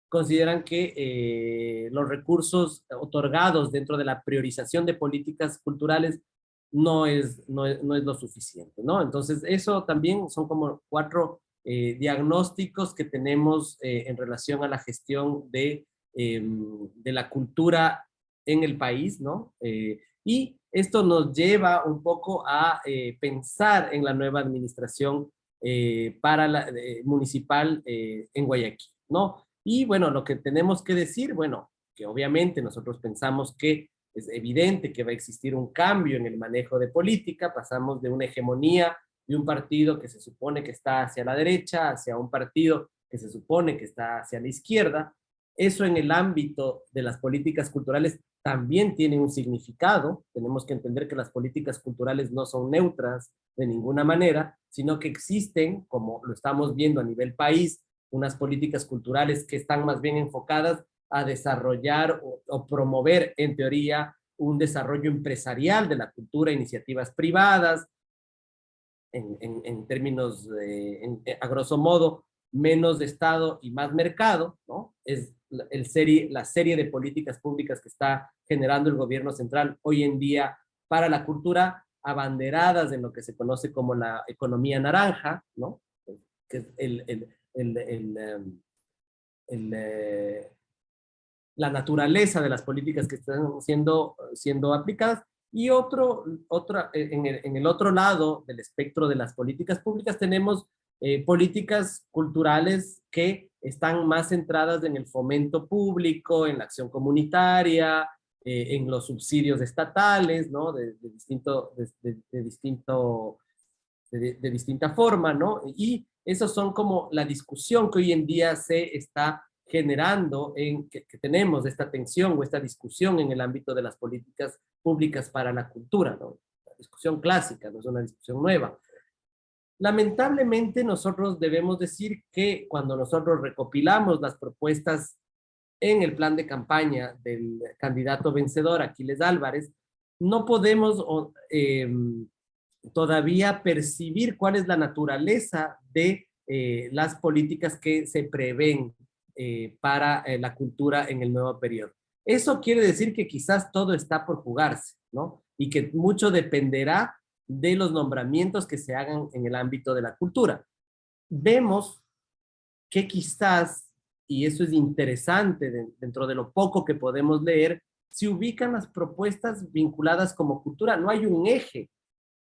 consideran que los recursos otorgados dentro de la priorización de políticas culturales no es lo suficiente, ¿no? Entonces, eso también son como 4 diagnósticos que tenemos en relación a la gestión de la cultura en el país, ¿no? Y esto nos lleva un poco a pensar en la nueva administración municipal en Guayaquil, ¿no? Y bueno, lo que tenemos que decir, bueno, que obviamente nosotros pensamos que es evidente que va a existir un cambio en el manejo de política, pasamos de una hegemonía de un partido que se supone que está hacia la derecha, hacia un partido que se supone que está hacia la izquierda. Eso en el ámbito de las políticas culturales también tiene un significado. Tenemos que entender que las políticas culturales no son neutras de ninguna manera, sino que existen, como lo estamos viendo a nivel país, unas políticas culturales que están más bien enfocadas a desarrollar o promover, en teoría, un desarrollo empresarial de la cultura, iniciativas privadas, en términos, a grosso modo, menos de Estado y más mercado, ¿no? Es la serie de políticas públicas que está generando el gobierno central hoy en día para la cultura, abanderadas en lo que se conoce como la economía naranja, ¿no? Que es la naturaleza de las políticas que están siendo aplicadas. Y en el otro lado del espectro de las políticas públicas tenemos políticas culturales que están más centradas en el fomento público, en la acción comunitaria, en los subsidios estatales, ¿no? De distinta forma, ¿no? Y esos son como la discusión que hoy en día se está generando que tenemos esta tensión o esta discusión en el ámbito de las políticas públicas para la cultura, ¿no? La discusión clásica, no es una discusión nueva. Lamentablemente nosotros debemos decir que cuando nosotros recopilamos las propuestas en el plan de campaña del candidato vencedor, Aquiles Álvarez, no podemos todavía percibir cuál es la naturaleza de las políticas que se prevén para la cultura en el nuevo periodo. Eso quiere decir que quizás todo está por jugarse, ¿no? Y que mucho dependerá de los nombramientos que se hagan en el ámbito de la cultura. Vemos que quizás, y eso es interesante dentro de lo poco que podemos leer, se ubican las propuestas vinculadas como cultura. No hay un eje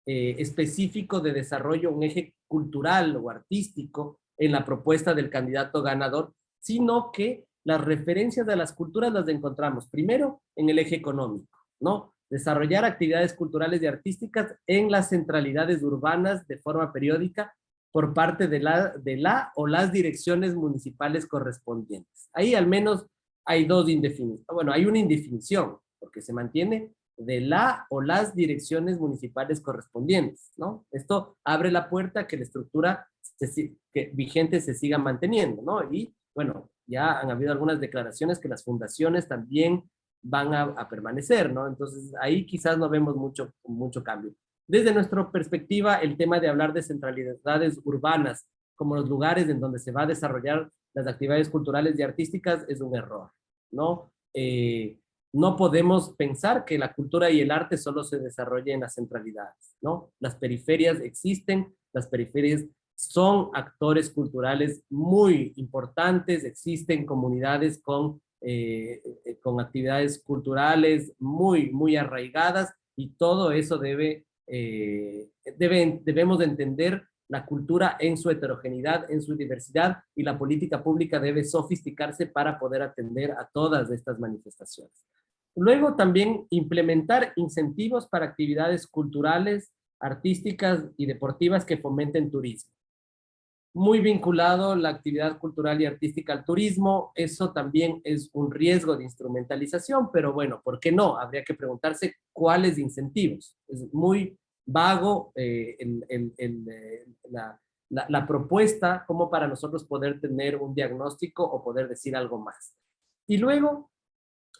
específico de desarrollo, un eje cultural o artístico en la propuesta del candidato ganador, sino que las referencias de las culturas las encontramos primero en el eje económico, ¿no? Desarrollar actividades culturales y artísticas en las centralidades urbanas de forma periódica por parte de la o las direcciones municipales correspondientes. Ahí al menos hay dos indefiniciones. Bueno, hay una indefinición, porque se mantiene de la o las direcciones municipales correspondientes, ¿no? Esto abre la puerta a que la estructura vigente se siga manteniendo, ¿no? Y, bueno, ya han habido algunas declaraciones que las fundaciones también van a permanecer, ¿no? Entonces, ahí quizás no vemos mucho cambio. Desde nuestra perspectiva, el tema de hablar de centralidades urbanas como los lugares en donde se va a desarrollar las actividades culturales y artísticas es un error, ¿no? No podemos pensar que la cultura y el arte solo se desarrollen en las centralidades, ¿no? Las periferias existen, las periferias son actores culturales muy importantes, existen comunidades con actividades culturales muy arraigadas y todo eso debemos de entender la cultura en su heterogeneidad, en su diversidad, y la política pública debe sofisticarse para poder atender a todas estas manifestaciones. Luego también implementar incentivos para actividades culturales, artísticas y deportivas que fomenten turismo. Muy vinculado la actividad cultural y artística al turismo, eso también es un riesgo de instrumentalización, pero bueno, ¿por qué no? Habría que preguntarse cuáles incentivos. Es muy vago la propuesta como para nosotros poder tener un diagnóstico o poder decir algo más. Y luego,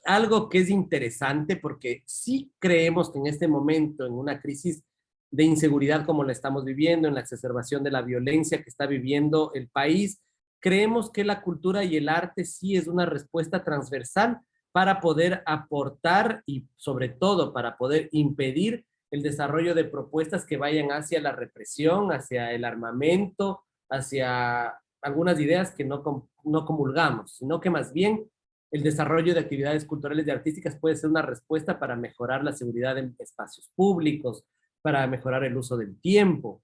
algo que es interesante, porque sí creemos que en este momento, en una crisis de inseguridad como la estamos viviendo, en la exacerbación de la violencia que está viviendo el país, creemos que la cultura y el arte sí es una respuesta transversal para poder aportar y sobre todo para poder impedir el desarrollo de propuestas que vayan hacia la represión, hacia el armamento, hacia algunas ideas que no comulgamos, sino que más bien el desarrollo de actividades culturales y artísticas puede ser una respuesta para mejorar la seguridad en espacios públicos, para mejorar el uso del tiempo,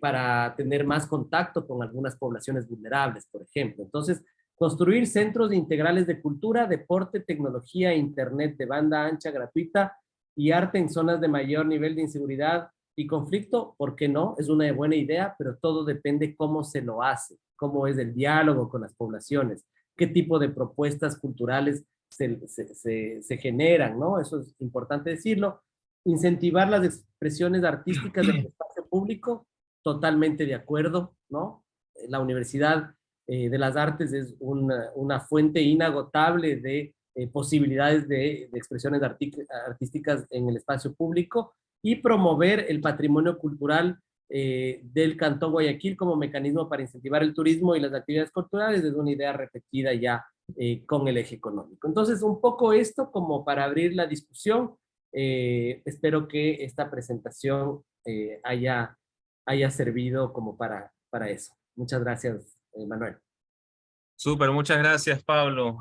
para tener más contacto con algunas poblaciones vulnerables, por ejemplo. Entonces, construir centros integrales de cultura, deporte, tecnología, internet de banda ancha gratuita y arte en zonas de mayor nivel de inseguridad y conflicto, ¿por qué no? Es una buena idea, pero todo depende cómo se lo hace, cómo es el diálogo con las poblaciones, qué tipo de propuestas culturales se generan, ¿no? Eso es importante decirlo. Incentivar las expresiones artísticas del espacio público, totalmente de acuerdo, ¿no? La Universidad de las Artes es una fuente inagotable de posibilidades de expresiones artísticas en el espacio público y promover el patrimonio cultural del Cantón Guayaquil como mecanismo para incentivar el turismo y las actividades culturales es una idea repetida ya con el eje económico. Entonces, un poco esto como para abrir la discusión. Espero que esta presentación haya servido como para eso. Muchas gracias, Manuel. Súper, muchas gracias, Pablo.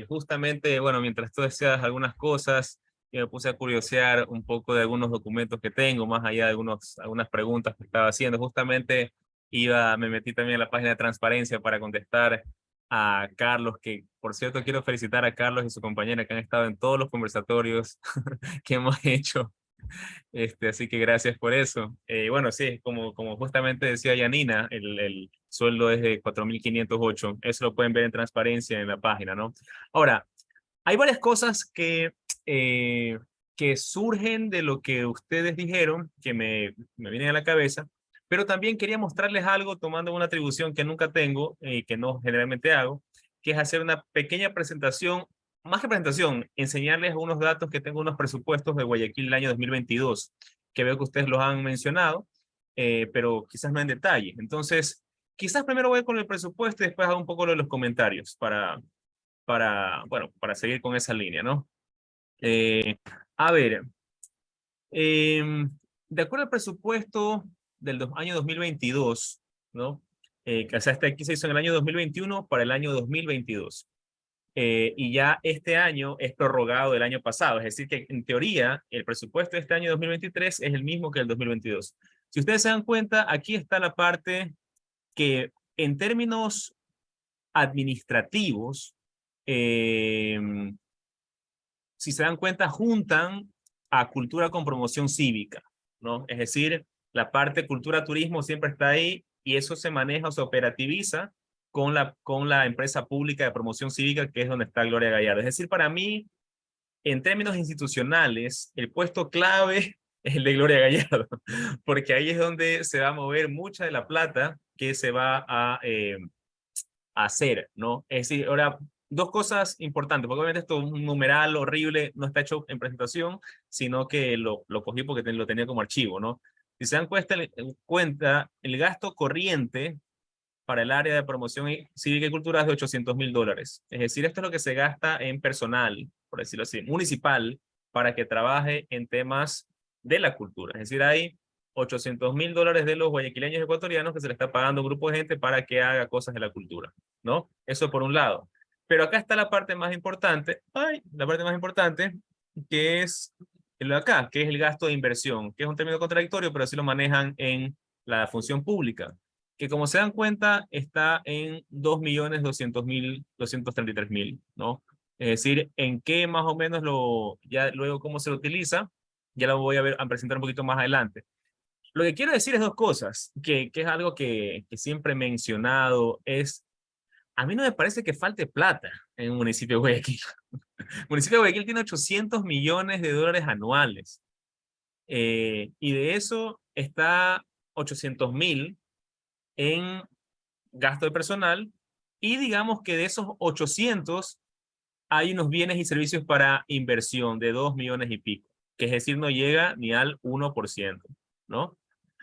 Justamente, bueno, mientras tú decías algunas cosas, yo me puse a curiosear un poco de algunos documentos que tengo, más allá de algunas preguntas que estaba haciendo. Justamente me metí también en la página de transparencia para contestar a Carlos, que por cierto quiero felicitar a Carlos y su compañera que han estado en todos los conversatorios que hemos hecho Así que gracias por eso. Bueno, sí, como justamente decía Yanina, el sueldo es de 4.508. Eso lo pueden ver en transparencia en la página, ¿no? Ahora, hay varias cosas eh, que surgen de lo que ustedes dijeron, que me vienen a la cabeza, pero también quería mostrarles algo tomando una atribución que nunca tengo y que no generalmente hago, que es hacer una pequeña presentación, más que presentación, enseñarles unos datos que tengo, unos presupuestos de Guayaquil del año 2022, que veo que ustedes los han mencionado, pero quizás no en detalle. Entonces, quizás primero voy con el presupuesto y después hago un poco lo de los comentarios bueno, para seguir con esa línea, ¿no? Eh, a ver, de acuerdo al presupuesto del año 2022, ¿no? O sea, este aquí se hizo en el año 2021 para el año 2022. Y ya este año es prorrogado del año pasado, es decir, que en teoría el presupuesto de este año 2023 es el mismo que el 2022. Si ustedes se dan cuenta, aquí está la parte que en términos administrativos, eh, si se dan cuenta, juntan a cultura con promoción cívica, ¿no? Es decir, la parte cultura turismo siempre está ahí y eso se maneja o se operativiza con la empresa pública de promoción cívica, que es donde está Gloria Gallardo. Es decir, para mí, en términos institucionales, el puesto clave es el de Gloria Gallardo, porque ahí es donde se va a mover mucha de la plata que se va a hacer, ¿no? Es decir, ahora, dos cosas importantes, porque obviamente esto es un numeral horrible, no está hecho en presentación, sino que lo cogí porque lo tenía como archivo, ¿no? Si se dan cuenta, el gasto corriente para el área de promoción cívica y cultural es de $800.000. Es decir, esto es lo que se gasta en personal, por decirlo así, municipal, para que trabaje en temas de la cultura. Es decir, hay $800.000 de los guayaquileños ecuatorianos que se le está pagando a un grupo de gente para que haga cosas de la cultura, ¿no? Eso por un lado. Pero acá está la parte más importante, la parte más importante, que es lo de acá, que es el gasto de inversión, que es un término contradictorio, pero así lo manejan en la función pública, que como se dan cuenta está en 2.200.233.000, ¿no? Es decir, en qué más o menos ya luego cómo se lo utiliza, ya lo voy a presentar un poquito más adelante. Lo que quiero decir es dos cosas, que es algo que siempre he mencionado, a mí no me parece que falte plata en un municipio de Guayaquil. El municipio de Guayaquil tiene $800 millones anuales, y de eso está 800.000 en gasto de personal, y digamos que de esos 800 hay unos bienes y servicios para inversión de 2 millones y pico, que es decir, no llega ni al 1%, ¿no?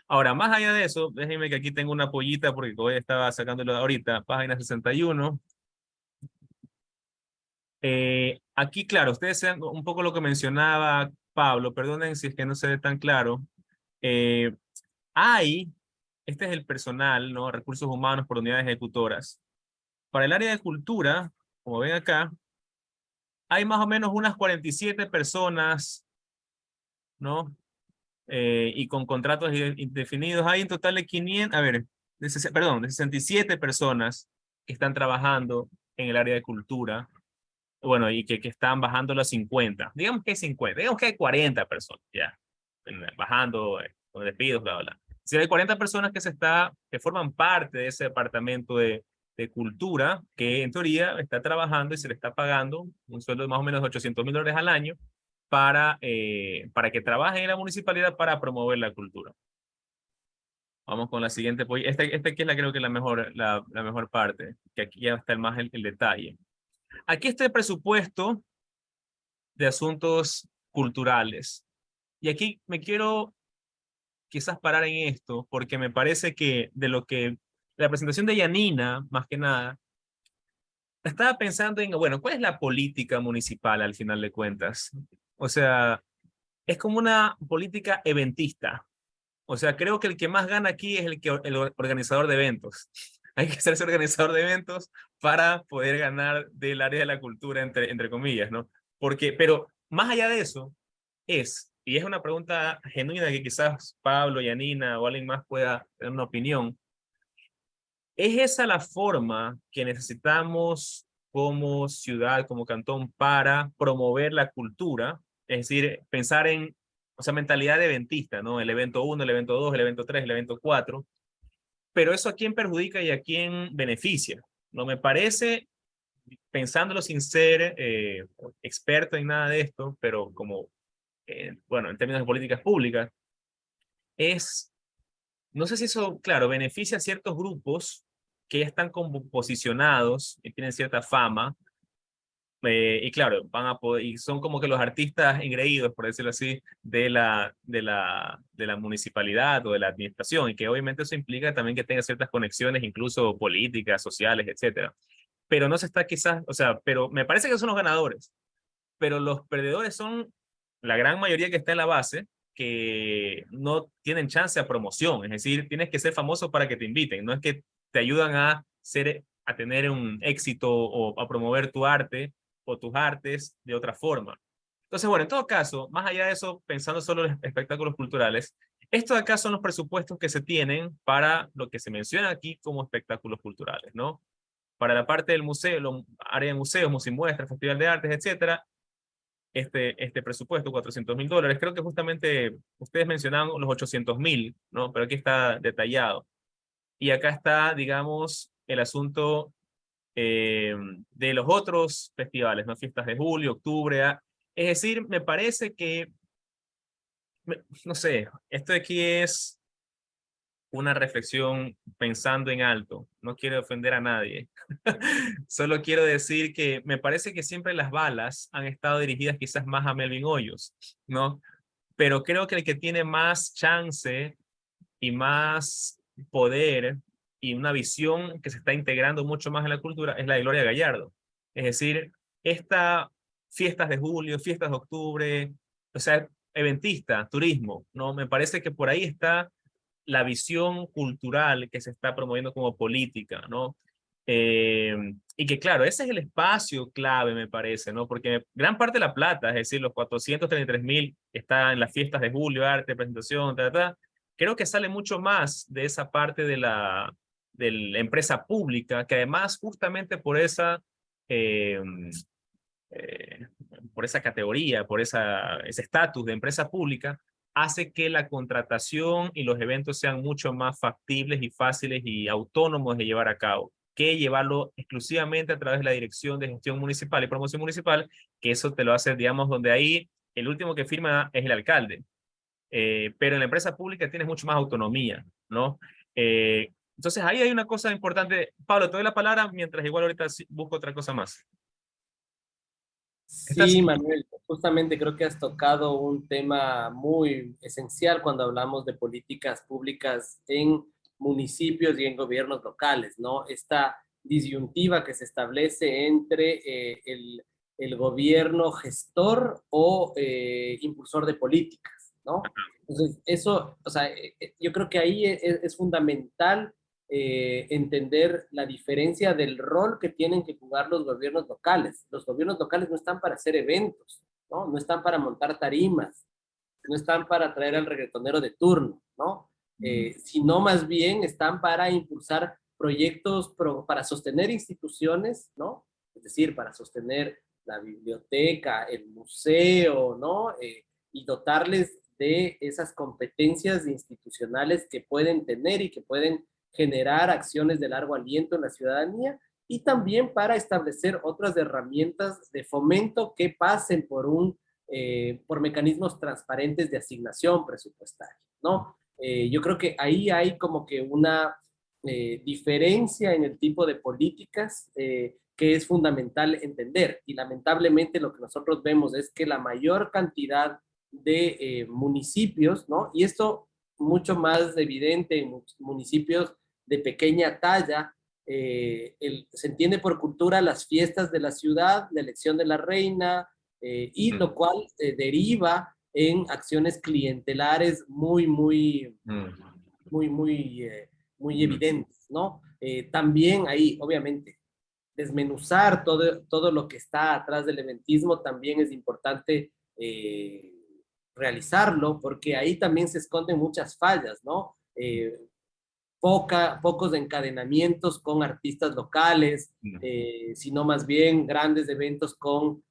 Ahora, más allá de eso, déjenme que aquí tengo una pollita porque hoy estaba sacándolo ahorita, página 61. Aquí, claro, ustedes sean un poco lo que mencionaba Pablo, perdonen si es que no se ve tan claro. Eh, este es el personal, ¿no? Recursos humanos por unidades ejecutoras. Para el área de cultura, como ven acá, hay más o menos unas 47 personas, ¿no? Y con contratos indefinidos. Hay en total de 500, a ver, perdón, de 67 personas que están trabajando en el área de cultura. Bueno, y que están bajando los 50. Digamos que hay 50, digamos que hay 40 personas ya, bajando, con despidos, bla, bla, bla. Si hay 40 personas que forman parte de ese departamento de cultura, que en teoría está trabajando y se le está pagando un sueldo de más o menos $800.000 al año para que trabajen en la municipalidad para promover la cultura. Vamos con la siguiente. Esta aquí es creo que la mejor parte, que aquí ya está más el detalle. Aquí está el presupuesto de asuntos culturales. Y aquí me quiero quizás parar en esto, porque me parece que la presentación de Yanina, más que nada, estaba pensando en, bueno, ¿cuál es la política municipal al final de cuentas? O sea, es como una política eventista. O sea, creo que el que más gana aquí es el organizador de eventos. Hay que hacerse organizador de eventos para poder ganar del área de la cultura, entre comillas, ¿no? Pero más allá de eso, y es una pregunta genuina que quizás Pablo, Yanina o alguien más pueda tener una opinión, ¿es esa la forma que necesitamos como ciudad, como cantón, para promover la cultura? Es decir, pensar en o sea, mentalidad de eventista, ¿no? El evento 1, el evento 2, el evento 3, el evento 4. Pero eso a quién perjudica y a quién beneficia. No me parece, pensándolo sin ser experto en nada de esto, pero como, bueno, en términos de políticas públicas, es, no sé si eso, claro, beneficia a ciertos grupos que ya están como posicionados y tienen cierta fama, y claro, van a poder, y son como que los artistas engreídos, por decirlo así, de la municipalidad o de la administración, y que obviamente eso implica también que tenga ciertas conexiones, incluso políticas, sociales, etcétera. Pero no se está quizás, o sea, pero me parece que son los ganadores, pero los perdedores son la gran mayoría que está en la base, que no tienen chance a promoción, es decir, tienes que ser famoso para que te inviten, no es que te ayudan a tener un éxito o a promover tu arte o tus artes de otra forma. Entonces, bueno, en todo caso, más allá de eso, pensando solo en los espectáculos culturales, estos acá son los presupuestos que se tienen para lo que se menciona aquí como espectáculos culturales, ¿no? Para la parte del museo, área de museos, muestras, festival de artes, etcétera, este presupuesto, $400,000, creo que justamente ustedes mencionaban los 800,000, ¿no? Pero aquí está detallado. Y acá está, digamos, el asunto eh, de los otros festivales, ¿no? Fiestas de julio, octubre. Es decir, me parece que, no sé, esto de aquí es una reflexión pensando en alto. No quiero ofender a nadie. Solo quiero decir que me parece que siempre las balas han estado dirigidas quizás más a Melvin Hoyos, ¿no? Pero creo que el que tiene más chance y más poder y una visión que se está integrando mucho más en la cultura es la de Gloria Gallardo. Es decir, esta fiestas de julio, fiestas de octubre, o sea, eventista, turismo, ¿no? Me parece que por ahí está la visión cultural que se está promoviendo como política, ¿no? Y que claro, ese es el espacio clave, me parece, ¿no? Porque gran parte de la plata, es decir, los 433,000 está en las fiestas de julio, arte, presentación, creo que sale mucho más de esa parte de la empresa pública, que además justamente eh, eh, por esa categoría, por ese estatus de empresa pública, hace que la contratación y los eventos sean mucho más factibles y fáciles y autónomos de llevar a cabo, que llevarlo exclusivamente a través de la Dirección de Gestión Municipal y Promoción Municipal, que eso te lo hace, digamos, donde ahí el último que firma es el alcalde. Pero en la empresa pública tienes mucho más autonomía, ¿no? Entonces ahí hay una cosa importante. Pablo, te doy la palabra mientras igual ahorita busco otra cosa más. Sí, Manuel, justamente creo que has tocado un tema muy esencial cuando hablamos de políticas públicas en municipios y en gobiernos locales, ¿no? Esta disyuntiva que se establece entre el gobierno gestor o impulsor de políticas, ¿no? Entonces, eso, o sea, yo creo que ahí es fundamental entender la diferencia del rol que tienen que jugar los gobiernos locales. Los gobiernos locales no están para hacer eventos, ¿no? No están para montar tarimas, no están para traer al reggaetonero de turno, ¿no? Sino más bien están para impulsar proyectos para sostener instituciones, ¿no? Es decir, para sostener la biblioteca, el museo, ¿no? Y dotarles de esas competencias institucionales que pueden tener y que pueden generar acciones de largo aliento en la ciudadanía y también para establecer otras herramientas de fomento que pasen por mecanismos transparentes de asignación presupuestaria, ¿no? Yo creo que ahí hay como que una diferencia en el tipo de políticas que es fundamental entender. Y lamentablemente lo que nosotros vemos es que la mayor cantidad de municipios, ¿no? Y esto mucho más evidente en municipios de pequeña talla, se entiende por cultura las fiestas de la ciudad, la elección de la reina, y lo cual deriva en acciones clientelares muy evidentes, ¿no? También ahí, obviamente, desmenuzar todo lo que está atrás del eventismo también es importante realizarlo, porque ahí también se esconden muchas fallas, ¿no? Pocos encadenamientos con artistas locales, sino más bien grandes eventos con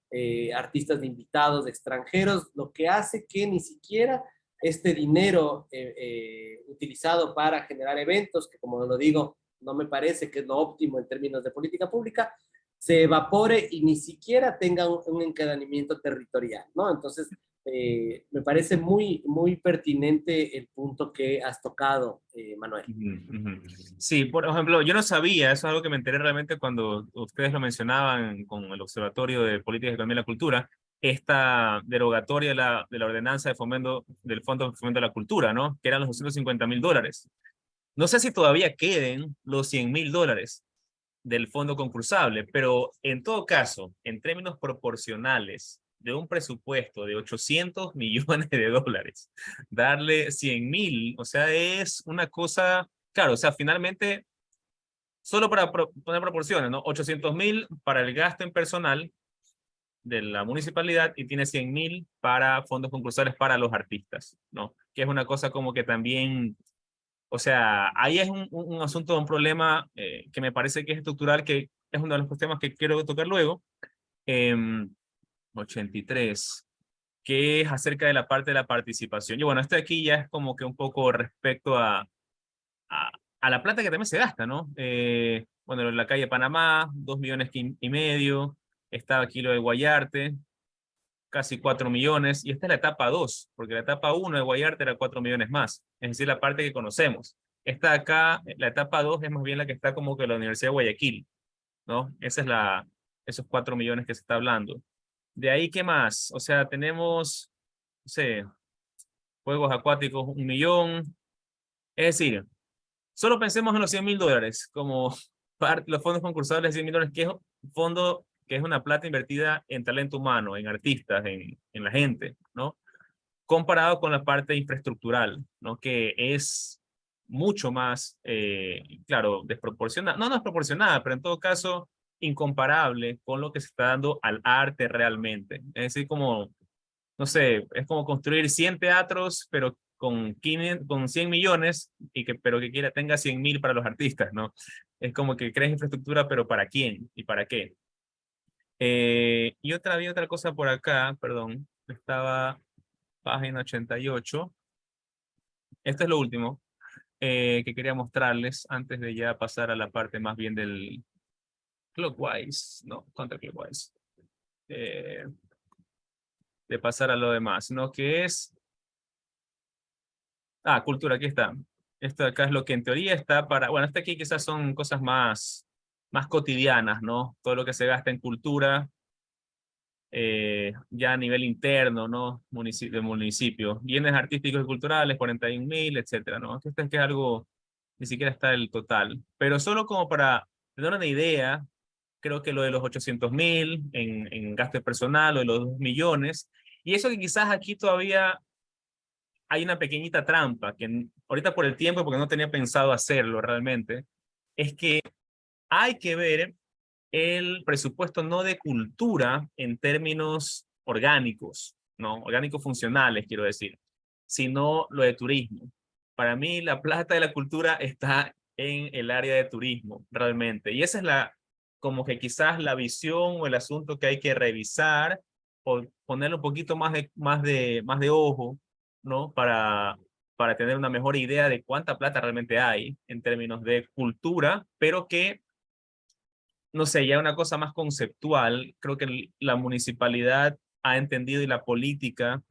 artistas de invitados extranjeros, lo que hace que ni siquiera este dinero utilizado para generar eventos, que como lo digo, no me parece que es lo óptimo en términos de política pública, se evapore y ni siquiera tenga un encadenamiento territorial, ¿no? Entonces, me parece muy pertinente el punto que has tocado, Manuel. Sí, por ejemplo, yo no sabía, eso es algo que me enteré realmente cuando ustedes lo mencionaban con el Observatorio de Política, Economía y la Cultura, esta derogatoria de la ordenanza de fomento, del Fondo de Fomento de la Cultura, ¿no? Que eran los $250.000. No sé si todavía queden los $100.000 del fondo concursable, pero en todo caso, en términos proporcionales de un presupuesto de 800 millones de dólares, darle 100.000, o sea, es una cosa, claro, o sea, finalmente, solo para poner proporciones, ¿no? 800.000 para el gasto en personal de la municipalidad y tiene 100.000 para fondos concursales para los artistas, ¿no? Que es una cosa como que también, o sea, ahí es un asunto, un problema que me parece que es estructural, que es uno de los temas que quiero tocar luego. 83, que es acerca de la parte de la participación. Y bueno, este aquí ya es como que un poco respecto a, a la plata que también se gasta, ¿no? Bueno, en la calle Panamá, 2,5 millones. Estaba aquí lo de Guayarte, casi 4 millones, y esta es la etapa 2, porque la etapa 1 de Guayarte era 4 millones más, es decir, la parte que conocemos. Esta acá, la etapa 2 es más bien la que está como que la Universidad de Guayaquil, ¿no? Esa es esos 4 millones que se está hablando. De ahí, ¿qué más? O sea, tenemos, no sé, juegos acuáticos, 1 millón, es decir, solo pensemos en los $100.000 como los fondos concursables de $100.000, que es un fondo que es una plata invertida en talento humano, en artistas, en la gente, ¿no? Comparado con la parte infraestructural, ¿no? Que es mucho más, claro, desproporcionada, no desproporcionada, pero en todo caso incomparable con lo que se está dando al arte realmente. Es decir, como, no sé, es como construir 100 teatros, pero con 100 millones, pero que tenga 100.000 para los artistas, ¿no? Es como que crees infraestructura, pero ¿para quién y para qué? Y había otra cosa por acá, perdón, estaba página 88. Esto es lo último que quería mostrarles antes de ya pasar a la parte más bien del clockwise, no, counterclockwise, eh, de pasar a lo demás, ¿no? Que es, cultura, aquí está. Esto de acá es lo que en teoría está para, bueno, este aquí quizás son cosas más cotidianas, ¿no? Todo lo que se gasta en cultura, ya a nivel interno, ¿no? De municipio. Bienes artísticos y culturales, 41.000, etcétera, ¿no? Esto es que es algo, ni siquiera está el total. Pero solo como para tener una idea, creo que lo de los 800.000 en gasto personal, o de los 2 millones, y eso que quizás aquí todavía hay una pequeñita trampa, que ahorita por el tiempo, porque no tenía pensado hacerlo realmente, es que hay que ver el presupuesto no de cultura en términos orgánicos, ¿no? Orgánicos funcionales, quiero decir, sino lo de turismo. Para mí, la plata de la cultura está en el área de turismo, realmente. Y esa es como que quizás la visión o el asunto que hay que revisar o ponerle un poquito más de ojo, ¿no? Para tener una mejor idea de cuánta plata realmente hay en términos de cultura, pero que no sé, ya una cosa más conceptual, creo que la municipalidad ha entendido y la política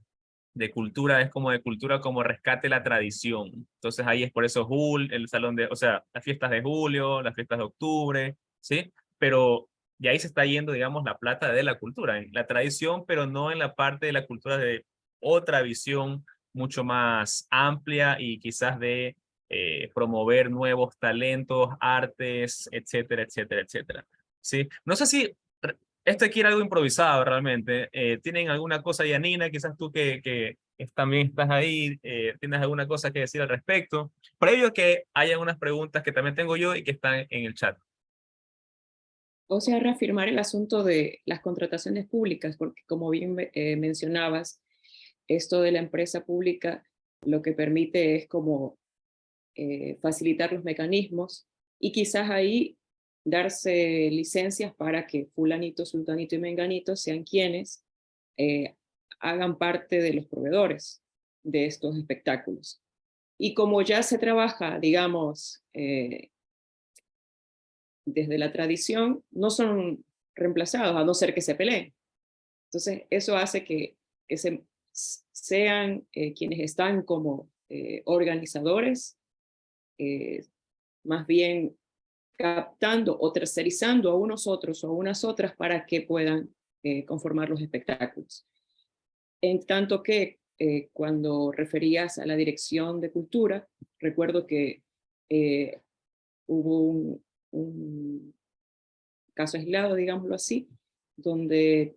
de cultura es como de cultura como rescate la tradición. Entonces ahí es por eso el salón o sea, las fiestas de julio, las fiestas de octubre, ¿sí? Pero de ahí se está yendo, digamos, la plata de la cultura, en la tradición, pero no en la parte de la cultura de otra visión mucho más amplia y quizás de promover nuevos talentos, artes, etcétera, etcétera, etcétera. ¿Sí? No sé si esto aquí era algo improvisado realmente. ¿Tienen alguna cosa, Yanina? Quizás tú que también estás ahí, ¿tienes alguna cosa que decir al respecto? Previo a que haya unas preguntas que también tengo yo y que están en el chat. O sea, reafirmar el asunto de las contrataciones públicas, porque como bien mencionabas, esto de la empresa pública lo que permite es como facilitar los mecanismos y quizás ahí darse licencias para que fulanito, sultanito y menganito sean quienes hagan parte de los proveedores de estos espectáculos. Y como ya se trabaja, digamos, desde la tradición, no son reemplazados, a no ser que se peleen. Entonces, eso hace que sean quienes están como organizadores, más bien captando o tercerizando a unos otros o a unas otras para que puedan conformar los espectáculos. En tanto que cuando referías a la Dirección de Cultura, recuerdo que hubo un caso aislado, digámoslo así, donde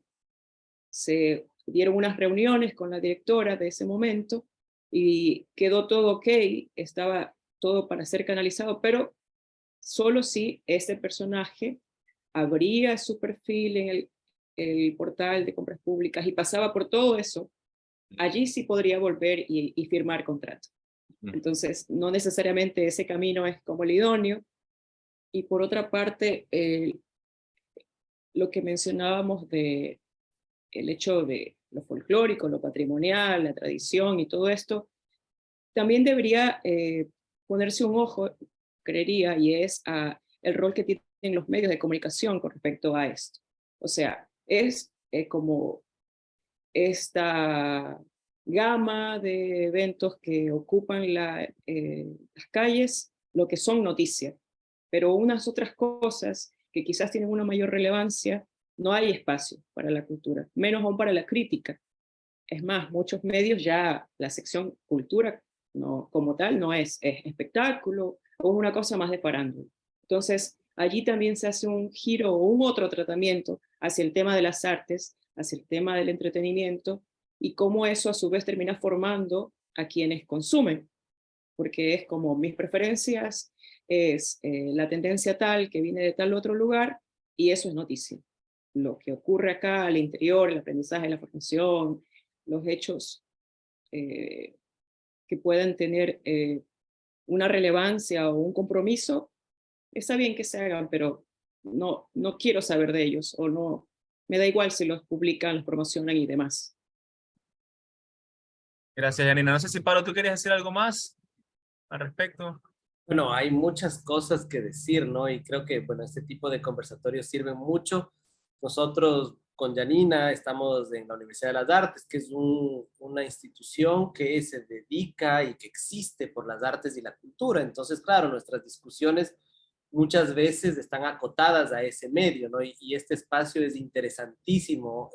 se dieron unas reuniones con la directora de ese momento y quedó todo ok, estaba todo para ser canalizado, pero solo si ese personaje abría su perfil en el portal de compras públicas y pasaba por todo eso, allí sí podría volver y firmar contrato. Entonces, no necesariamente ese camino es como el idóneo. Y por otra parte, lo que mencionábamos de el hecho de lo folclórico, lo patrimonial, la tradición y todo esto, también debería ponerse un ojo, creería, y es el rol que tienen los medios de comunicación con respecto a esto. O sea, es como esta gama de eventos que ocupan las calles, lo que son noticias, pero unas otras cosas que quizás tienen una mayor relevancia, no hay espacio para la cultura, menos aún para la crítica. Es más, muchos medios ya la sección cultura no, como tal no es espectáculo o una cosa más de farándula. Entonces, allí también se hace un giro o un otro tratamiento hacia el tema de las artes, hacia el tema del entretenimiento y cómo eso a su vez termina formando a quienes consumen, porque es como mis preferencias, es la tendencia tal que viene de tal otro lugar y eso es noticia. Lo que ocurre acá al interior, el aprendizaje, la formación, los hechos que puedan tener una relevancia o un compromiso, está bien que se hagan, pero no quiero saber de ellos o no, me da igual si los publican, los promocionan y demás. Gracias, Janina. No sé si, Pablo, ¿tú querías decir algo más al respecto? Bueno, hay muchas cosas que decir, ¿no? Y creo que, bueno, este tipo de conversatorios sirven mucho. Nosotros con Janina estamos en la Universidad de las Artes, que es una institución que se dedica y que existe por las artes y la cultura. Entonces, claro, nuestras discusiones muchas veces están acotadas a ese medio, ¿no? Y este espacio es interesantísimo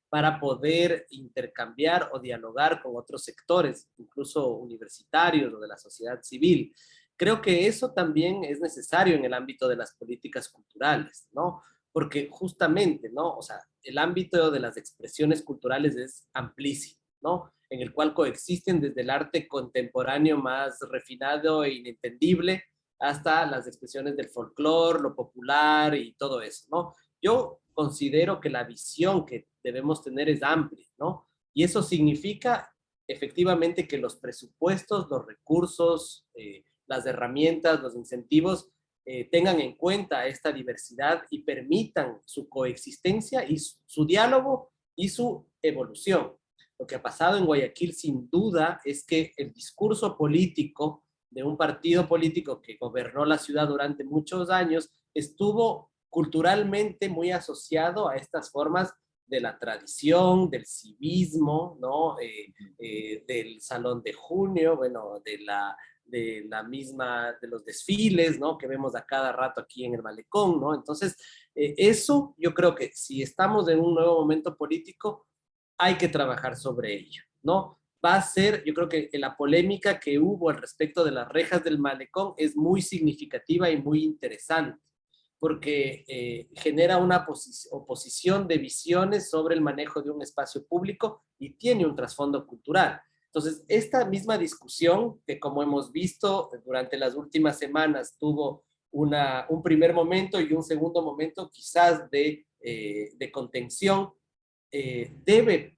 para poder intercambiar o dialogar con otros sectores, incluso universitarios o de la sociedad civil. Creo que eso también es necesario en el ámbito de las políticas culturales, ¿no? Porque justamente, ¿no? O sea, el ámbito de las expresiones culturales es amplísimo, ¿no? En el cual coexisten desde el arte contemporáneo más refinado e inentendible hasta las expresiones del folclore, lo popular y todo eso, ¿no? Yo considero que la visión que debemos tener es amplia, ¿no? Y eso significa efectivamente que los presupuestos, los recursos, las herramientas, los incentivos tengan en cuenta esta diversidad y permitan su coexistencia y su diálogo y su evolución. Lo que ha pasado en Guayaquil sin duda es que el discurso político de un partido político que gobernó la ciudad durante muchos años estuvo culturalmente muy asociado a estas formas de la tradición, del civismo, ¿no? Del Salón de Junio, bueno, de la misma, de los desfiles, ¿no? Que vemos a cada rato aquí en el Malecón, ¿no? Entonces, eso yo creo que si estamos en un nuevo momento político, hay que trabajar sobre ello, ¿no? Va a ser, yo creo que la polémica que hubo al respecto de las rejas del Malecón es muy significativa y muy interesante, porque genera una oposición de visiones sobre el manejo de un espacio público y tiene un trasfondo cultural. Entonces, esta misma discusión, que como hemos visto durante las últimas semanas, tuvo un primer momento y un segundo momento quizás de contención, debe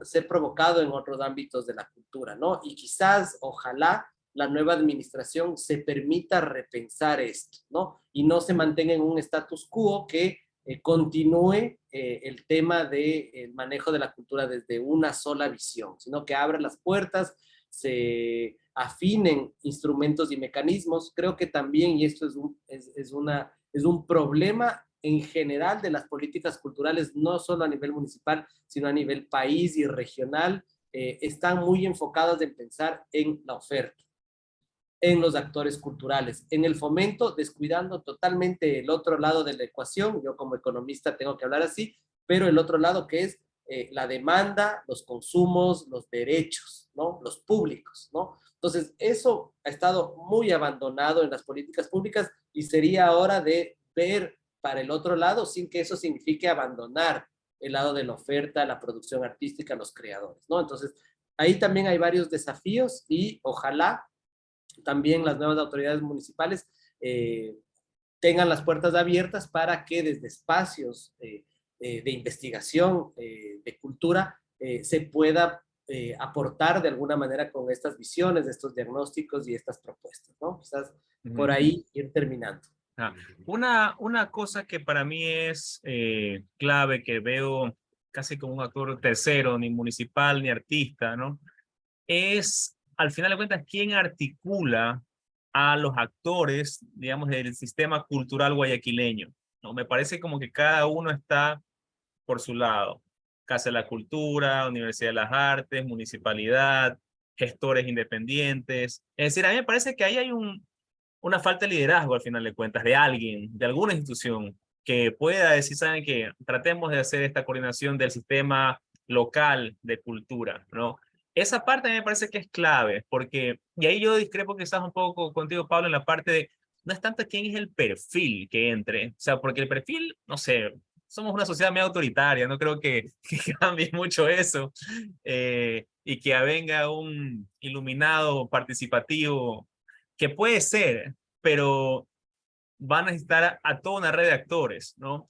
ser provocado en otros ámbitos de la cultura, ¿no? Y quizás, ojalá, la nueva administración se permita repensar esto, ¿no? Y no se mantenga en un status quo que continúe el tema del manejo de la cultura desde una sola visión, sino que abra las puertas, se afinen instrumentos y mecanismos. Creo que también, y esto es un problema en general de las políticas culturales, no solo a nivel municipal, sino a nivel país y regional, están muy enfocadas en pensar en la oferta, en los actores culturales, en el fomento, descuidando totalmente el otro lado de la ecuación. Yo como economista tengo que hablar así, pero el otro lado que es la demanda, los consumos, los derechos, ¿no? Los públicos, ¿no? Entonces, eso ha estado muy abandonado en las políticas públicas y sería hora de ver para el otro lado sin que eso signifique abandonar el lado de la oferta, la producción artística, los creadores, ¿no? Entonces, ahí también hay varios desafíos y ojalá también las nuevas autoridades municipales tengan las puertas abiertas para que desde espacios de investigación, de cultura, se pueda aportar de alguna manera con estas visiones, estos diagnósticos y estas propuestas, ¿no? Quizás por ahí ir terminando. Ah, una cosa que para mí es clave, que veo casi como un actor tercero, ni municipal ni artista, ¿no? Es, al final de cuentas, quién articula a los actores, digamos, del sistema cultural guayaquileño, ¿no? Me parece como que cada uno está por su lado. Casa de la Cultura, Universidad de las Artes, Municipalidad, gestores independientes. Es decir, a mí me parece que ahí hay una falta de liderazgo al final de cuentas, de alguien, de alguna institución que pueda decir, saben que tratemos de hacer esta coordinación del sistema local de cultura, ¿no? Esa parte a mí me parece que es clave, porque, y ahí yo discrepo quizás un poco contigo, Pablo, en la parte de, no es tanto quién es el perfil que entre, o sea, porque el perfil, no sé, somos una sociedad medio autoritaria, no creo que cambie mucho eso, y que venga un iluminado participativo que puede ser, pero van a necesitar a toda una red de actores, ¿no?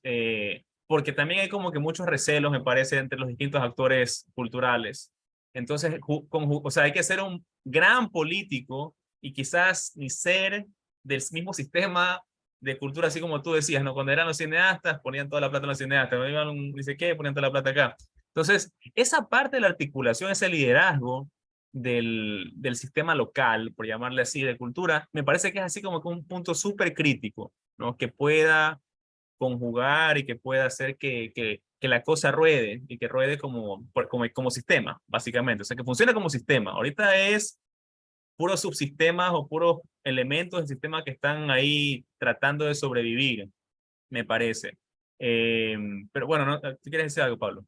Porque también hay como que muchos recelos, me parece, entre los distintos actores culturales. Entonces, o sea, hay que ser un gran político y quizás ni ser del mismo sistema de cultura, así como tú decías, ¿no? Cuando eran los cineastas, ponían toda la plata en los cineastas, cuando iban un, dice qué, ponían toda la plata acá. Entonces, esa parte de la articulación, ese liderazgo, del sistema local, por llamarle así, de cultura, me parece que es así como que un punto súper crítico, ¿no? Que pueda conjugar y que pueda hacer que la cosa ruede y que ruede como sistema, básicamente. O sea, que funcione como sistema. Ahorita es puros subsistemas o puros elementos del sistema que están ahí tratando de sobrevivir, me parece. Pero bueno, ¿no? ¿Tú quieres decir algo, Pablo?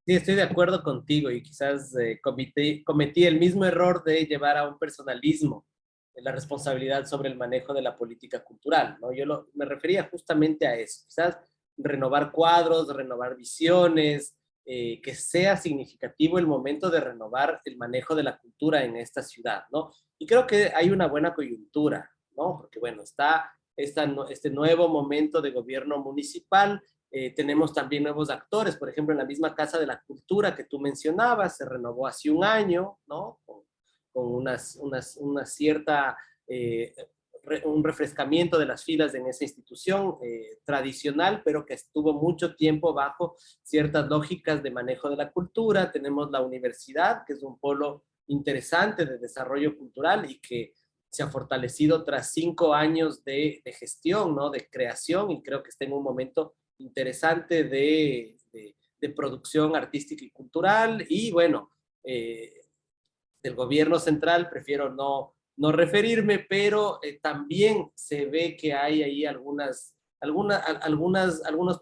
Sí, estoy de acuerdo contigo y quizás cometí el mismo error de llevar a un personalismo en la responsabilidad sobre el manejo de la política cultural, ¿no? Me refería justamente a eso, quizás renovar cuadros, renovar visiones, que sea significativo el momento de renovar el manejo de la cultura en esta ciudad, ¿no? Y creo que hay una buena coyuntura, ¿no? Porque bueno, está este nuevo momento de gobierno municipal. Tenemos también nuevos actores, por ejemplo, en la misma Casa de la Cultura que tú mencionabas, se renovó hace un año, ¿no? Con una cierta, un refrescamiento de las filas en esa institución tradicional, pero que estuvo mucho tiempo bajo ciertas lógicas de manejo de la cultura. Tenemos la universidad, que es un polo interesante de desarrollo cultural y que se ha fortalecido tras 5 años de gestión, ¿no? De creación, y creo que está en un momento interesante de producción artística y cultural. Y bueno, del gobierno central prefiero no referirme, pero también se ve que hay ahí algunos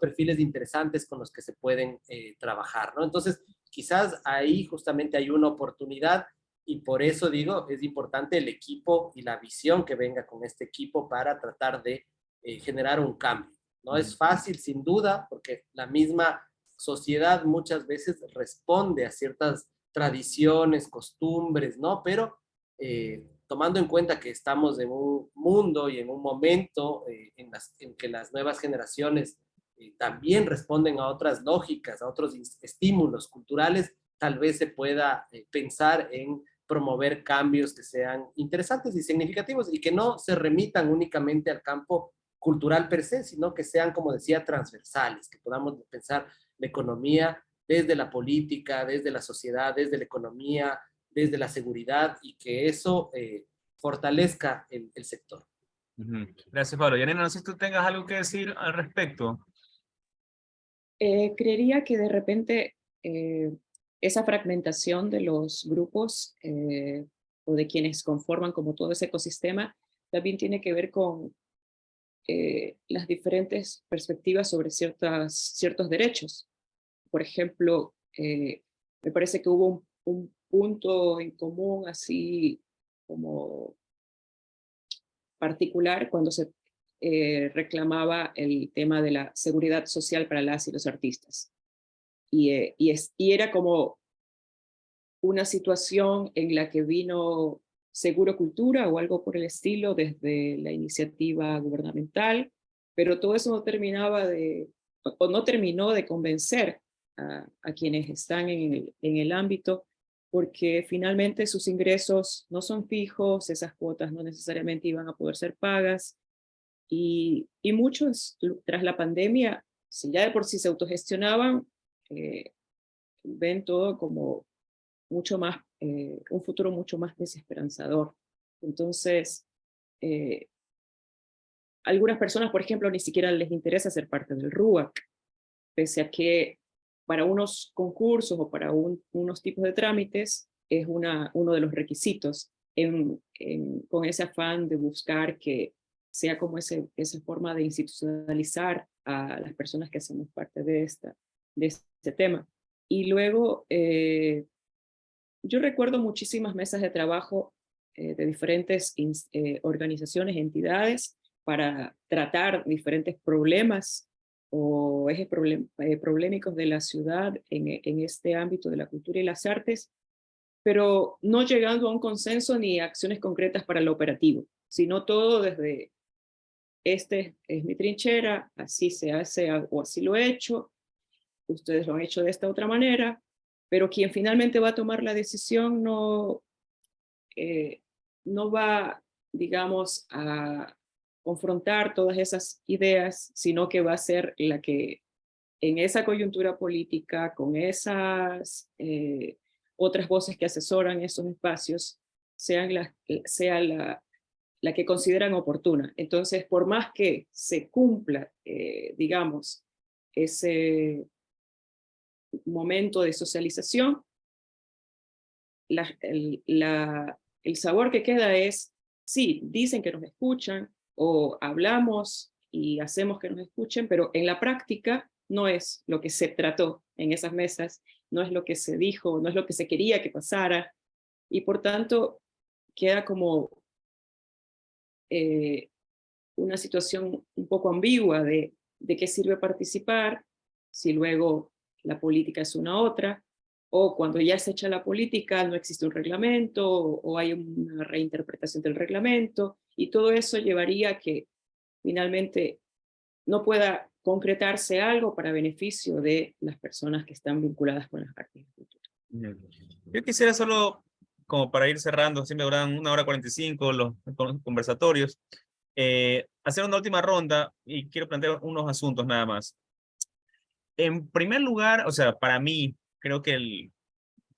perfiles interesantes con los que se pueden trabajar, ¿no? Entonces, quizás ahí justamente hay una oportunidad y por eso digo, es importante el equipo y la visión que venga con este equipo para tratar de generar un cambio. No es fácil, sin duda, porque la misma sociedad muchas veces responde a ciertas tradiciones, costumbres, ¿no? Pero tomando en cuenta que estamos en un mundo y en un momento en que las nuevas generaciones también responden a otras lógicas, a otros estímulos culturales, tal vez se pueda pensar en promover cambios que sean interesantes y significativos y que no se remitan únicamente al campo cultural per se, sino que sean, como decía, transversales, que podamos pensar la economía desde la política, desde la sociedad, desde la economía, desde la seguridad y que eso fortalezca el sector. Gracias, Pablo. Yanina, no sé si tú tengas algo que decir al respecto. Creería que de repente esa fragmentación de los grupos o de quienes conforman como todo ese ecosistema también tiene que ver con las diferentes perspectivas sobre ciertos derechos. Por ejemplo, me parece que hubo un punto en común así como particular cuando se reclamaba el tema de la seguridad social para las y los artistas. Y era como una situación en la que vino Seguro Cultura o algo por el estilo desde la iniciativa gubernamental, pero todo eso no terminaba o no terminó de convencer a quienes están en el ámbito, porque finalmente sus ingresos no son fijos, esas cuotas no necesariamente iban a poder ser pagas, y muchos tras la pandemia, si ya de por sí se autogestionaban, ven todo como mucho más, un futuro mucho más desesperanzador. Entonces, algunas personas, por ejemplo, ni siquiera les interesa ser parte del RUAC, pese a que para unos concursos o para unos tipos de trámites es uno de los requisitos con ese afán de buscar que sea como esa forma de institucionalizar a las personas que hacemos parte de este tema. Y luego, yo recuerdo muchísimas mesas de trabajo de diferentes organizaciones, entidades, para tratar diferentes problemas o ejes problemáticos de la ciudad en este ámbito de la cultura y las artes, pero no llegando a un consenso ni acciones concretas para lo operativo, sino todo desde, este es mi trinchera, así se hace o así lo he hecho, ustedes lo han hecho de esta otra manera, pero quien finalmente va a tomar la decisión no va, digamos, a confrontar todas esas ideas, sino que va a ser la que en esa coyuntura política, con esas otras voces que asesoran esos espacios, sea la que consideran oportuna. Entonces, por más que se cumpla, digamos, ese momento de socialización, el sabor que queda es, sí, dicen que nos escuchan o hablamos y hacemos que nos escuchen, pero en la práctica no es lo que se trató en esas mesas, no es lo que se dijo, no es lo que se quería que pasara, y por tanto queda como una situación un poco ambigua de qué sirve participar si luego la política es una otra, o cuando ya se echa la política no existe un reglamento o hay una reinterpretación del reglamento, y todo eso llevaría a que finalmente no pueda concretarse algo para beneficio de las personas que están vinculadas con las artes y la cultura. Yo quisiera solo, como para ir cerrando, siempre duran 1 hora 45 los conversatorios, hacer una última ronda y quiero plantear unos asuntos nada más. En primer lugar, o sea, para mí, creo que o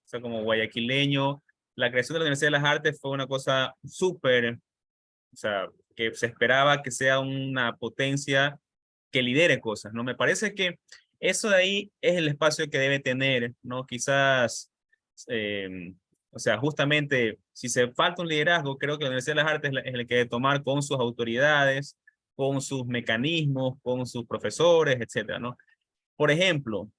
sea, como guayaquileño, la creación de la Universidad de las Artes fue una cosa súper, o sea, que se esperaba que sea una potencia que lidere cosas, ¿no? Me parece que eso de ahí es el espacio que debe tener, ¿no? Quizás, o sea, justamente, si se falta un liderazgo, creo que la Universidad de las Artes es el que debe tomar con sus autoridades, con sus mecanismos, con sus profesores, etcétera, ¿no? Por ejemplo,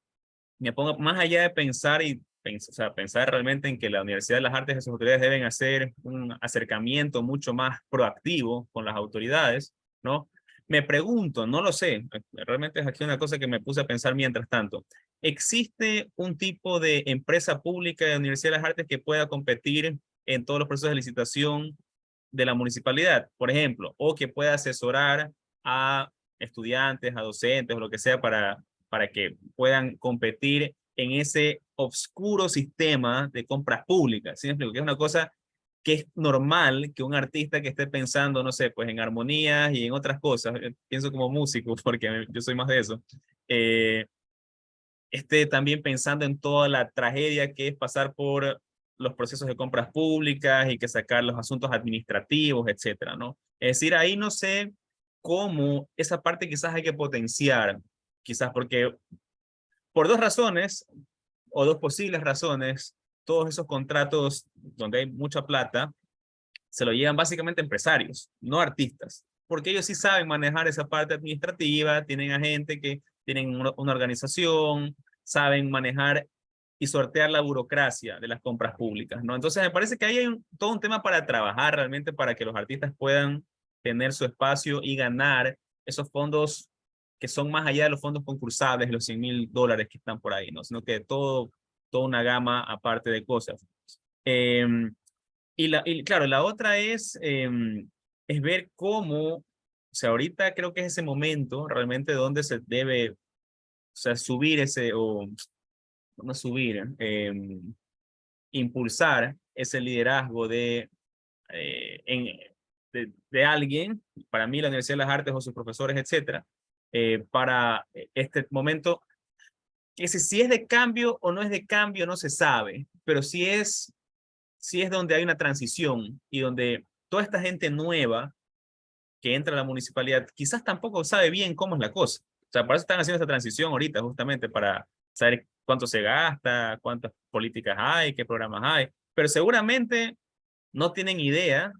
me pongo más allá de pensar o sea, pensar realmente en que la Universidad de las Artes y sus autoridades deben hacer un acercamiento mucho más proactivo con las autoridades, ¿no? Me pregunto, no lo sé, realmente es aquí una cosa que me puse a pensar mientras tanto. ¿Existe un tipo de empresa pública de la Universidad de las Artes que pueda competir en todos los procesos de licitación de la municipalidad, por ejemplo, o que pueda asesorar a estudiantes, a docentes o lo que sea para que puedan competir en ese oscuro sistema de compras públicas. ¿Sí me explico? Que es una cosa que es normal que un artista que esté pensando, no sé, pues en armonías y en otras cosas, pienso como músico, porque yo soy más de eso, esté también pensando en toda la tragedia que es pasar por los procesos de compras públicas y que sacar los asuntos administrativos, etcétera, ¿no? Es decir, ahí no sé cómo esa parte quizás hay que potenciar, quizás porque por dos razones, o dos posibles razones, todos esos contratos donde hay mucha plata, se lo llevan básicamente empresarios, no artistas, porque ellos sí saben manejar esa parte administrativa, tienen a gente que tienen una organización, saben manejar y sortear la burocracia de las compras públicas, ¿no? Entonces me parece que ahí hay todo un tema para trabajar realmente para que los artistas puedan tener su espacio y ganar esos fondos que son más allá de los fondos concursables, los $100,000 que están por ahí, ¿no? Sino que toda una gama aparte de cosas. Y claro, la otra es ver cómo, o sea, ahorita creo que es ese momento realmente donde se debe, o sea, subir ese, o no subir, impulsar ese liderazgo de alguien, para mí la Universidad de las Artes o sus profesores, etcétera, para este momento, que si es de cambio o no es de cambio no se sabe, pero sí es donde hay una transición y donde toda esta gente nueva que entra a la municipalidad quizás tampoco sabe bien cómo es la cosa. O sea, por eso están haciendo esta transición ahorita, justamente para saber cuánto se gasta, cuántas políticas hay, qué programas hay, pero seguramente no tienen idea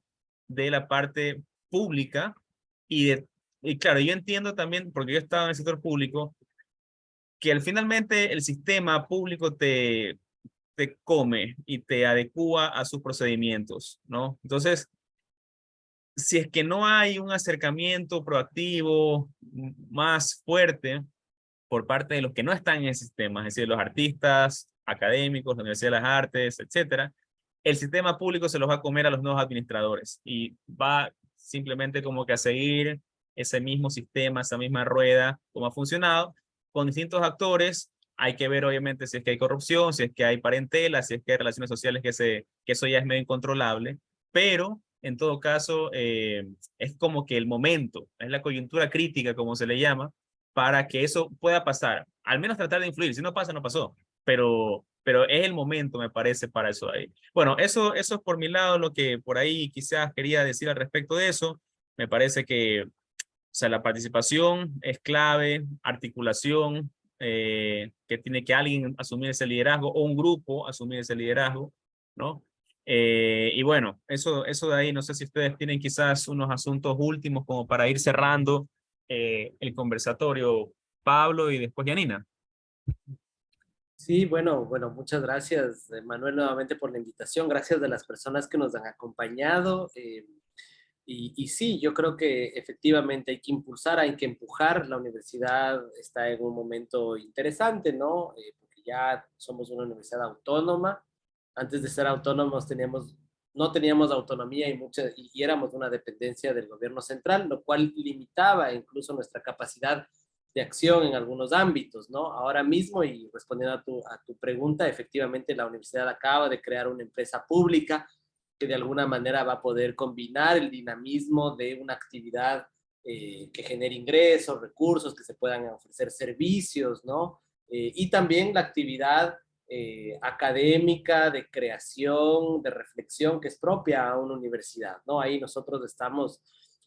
de la parte pública y claro, yo entiendo también, porque yo he estado en el sector público, que al finalmente el sistema público te come y te adecua a sus procedimientos, ¿no? Entonces, si es que no hay un acercamiento proactivo más fuerte por parte de los que no están en el sistema, es decir, los artistas, académicos, la Universidad de las Artes, etcétera, el sistema público se los va a comer a los nuevos administradores y va simplemente como que a seguir ese mismo sistema, esa misma rueda, como ha funcionado, con distintos actores. Hay que ver, obviamente, si es que hay corrupción, si es que hay parentela, si es que hay relaciones sociales que eso ya es medio incontrolable, pero en todo caso, es como que el momento, es la coyuntura crítica, como se le llama, para que eso pueda pasar. Al menos tratar de influir. Si no pasa, no pasó. Pero es el momento, me parece, para eso ahí. Bueno, eso es por mi lado lo que por ahí quizás quería decir al respecto de eso. Me parece que, o sea, la participación es clave, articulación, que tiene que alguien asumir ese liderazgo o un grupo asumir ese liderazgo, ¿no? Y bueno, eso de ahí, no sé si ustedes tienen quizás unos asuntos últimos como para ir cerrando el conversatorio, Pablo y después Yanina. Sí, bueno, muchas gracias, Manuel, nuevamente por la invitación. Gracias de las personas que nos han acompañado. Y sí, yo creo que efectivamente hay que impulsar, hay que empujar. La universidad está en un momento interesante, ¿no? Porque ya somos una universidad autónoma. Antes de ser autónomos no teníamos autonomía y éramos una dependencia del gobierno central, lo cual limitaba incluso nuestra capacidad de acción en algunos ámbitos, ¿no? Ahora mismo, y respondiendo a tu pregunta, efectivamente la universidad acaba de crear una empresa pública que de alguna manera va a poder combinar el dinamismo de una actividad que genere ingresos, recursos, que se puedan ofrecer servicios, ¿no? Y también la actividad académica, de creación, de reflexión que es propia a una universidad, ¿no? Ahí nosotros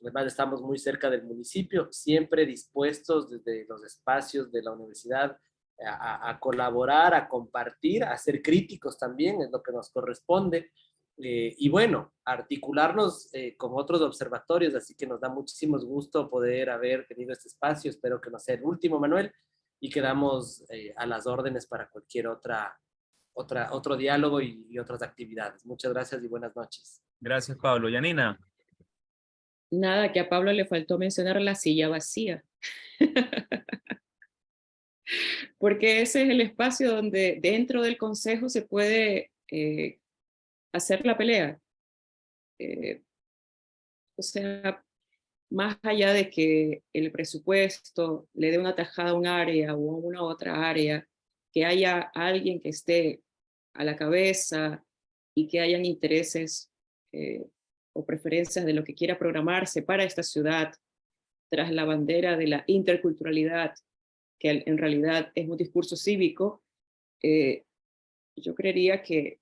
además estamos muy cerca del municipio, siempre dispuestos desde los espacios de la universidad a colaborar, a compartir, a ser críticos también, es lo que nos corresponde. Y bueno, articularnos con otros observatorios, así que nos da muchísimo gusto poder haber tenido este espacio, espero que no sea el último, Manuel, y quedamos a las órdenes para cualquier otro diálogo y otras actividades. Muchas gracias y buenas noches. Gracias, Pablo. Yanina. Nada, que a Pablo le faltó mencionar la silla vacía, porque ese es el espacio donde dentro del consejo se puede hacer la pelea. O sea, más allá de que el presupuesto le dé una tajada a un área o a una otra área, que haya alguien que esté a la cabeza y que hayan intereses o preferencias de lo que quiera programarse para esta ciudad, tras la bandera de la interculturalidad, que en realidad es un discurso cívico, yo creería que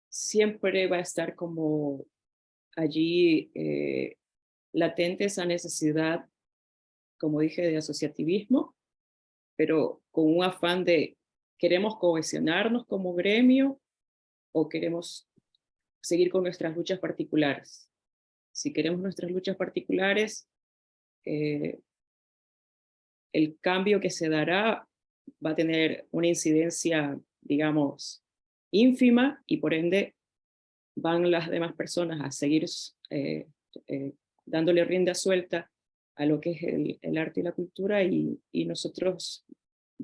siempre va a estar como allí latente esa necesidad, como dije, de asociativismo, pero con un afán de queremos cohesionarnos como gremio o queremos seguir con nuestras luchas particulares. Si queremos nuestras luchas particulares, el cambio que se dará va a tener una incidencia, digamos, ínfima, y por ende van las demás personas a seguir dándole rienda suelta a lo que es el arte y la cultura, y nosotros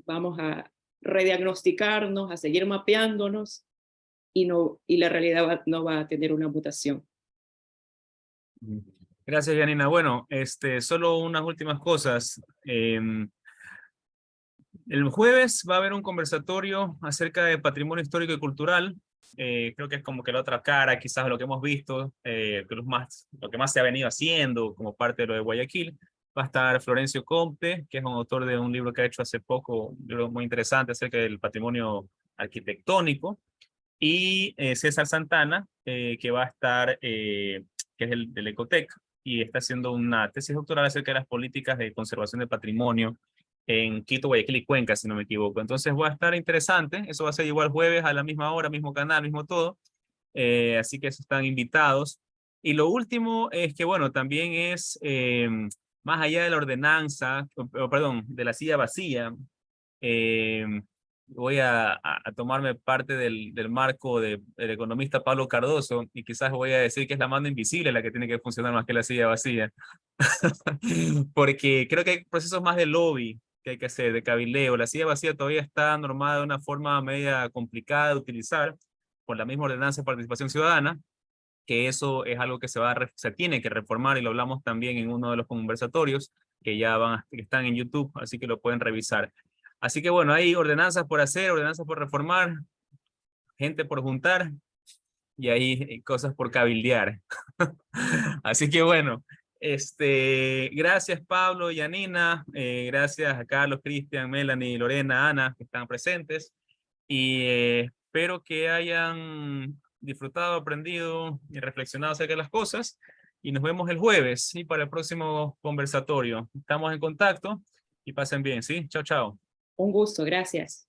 vamos a rediagnosticarnos, a seguir mapeándonos, y la realidad no va a tener una mutación. Gracias, Janina. Bueno, solo unas últimas cosas. El jueves va a haber un conversatorio acerca de patrimonio histórico y cultural. Creo que es como que la otra cara, quizás, de lo que hemos visto, lo que más se ha venido haciendo como parte de lo de Guayaquil. Va a estar Florencio Comte, que es un autor de un libro que ha hecho hace poco, un libro muy interesante acerca del patrimonio arquitectónico. Y César Santana, que va a estar, que es el del Ecotec, y está haciendo una tesis doctoral acerca de las políticas de conservación del patrimonio en Quito, Guayaquil y Cuenca, si no me equivoco. Entonces va a estar interesante. Eso va a ser igual jueves a la misma hora, mismo canal, mismo todo. Así que están invitados. Y lo último es que, bueno, también es, más allá de la ordenanza, perdón, de la silla vacía, voy a tomarme parte del marco del economista Pablo Cardoso, y quizás voy a decir que es la mano invisible la que tiene que funcionar más que la silla vacía. Porque creo que hay procesos más de lobby que hay que hacer, de cabildeo. La silla vacía todavía está normada de una forma media complicada de utilizar por la misma ordenanza de participación ciudadana, que eso es algo que se tiene que reformar, y lo hablamos también en uno de los conversatorios que que están en YouTube, así que lo pueden revisar. Así que bueno, hay ordenanzas por hacer, ordenanzas por reformar, gente por juntar, y hay cosas por cabildear. Así que bueno, gracias Pablo y Janina, gracias a Carlos, Cristian, Melanie, Lorena, Ana, que están presentes, y espero que hayan disfrutado, aprendido y reflexionado acerca de las cosas, y nos vemos el jueves, ¿sí? Para el próximo conversatorio. Estamos en contacto y pasen bien, ¿sí? Chao, chao. Un gusto, gracias.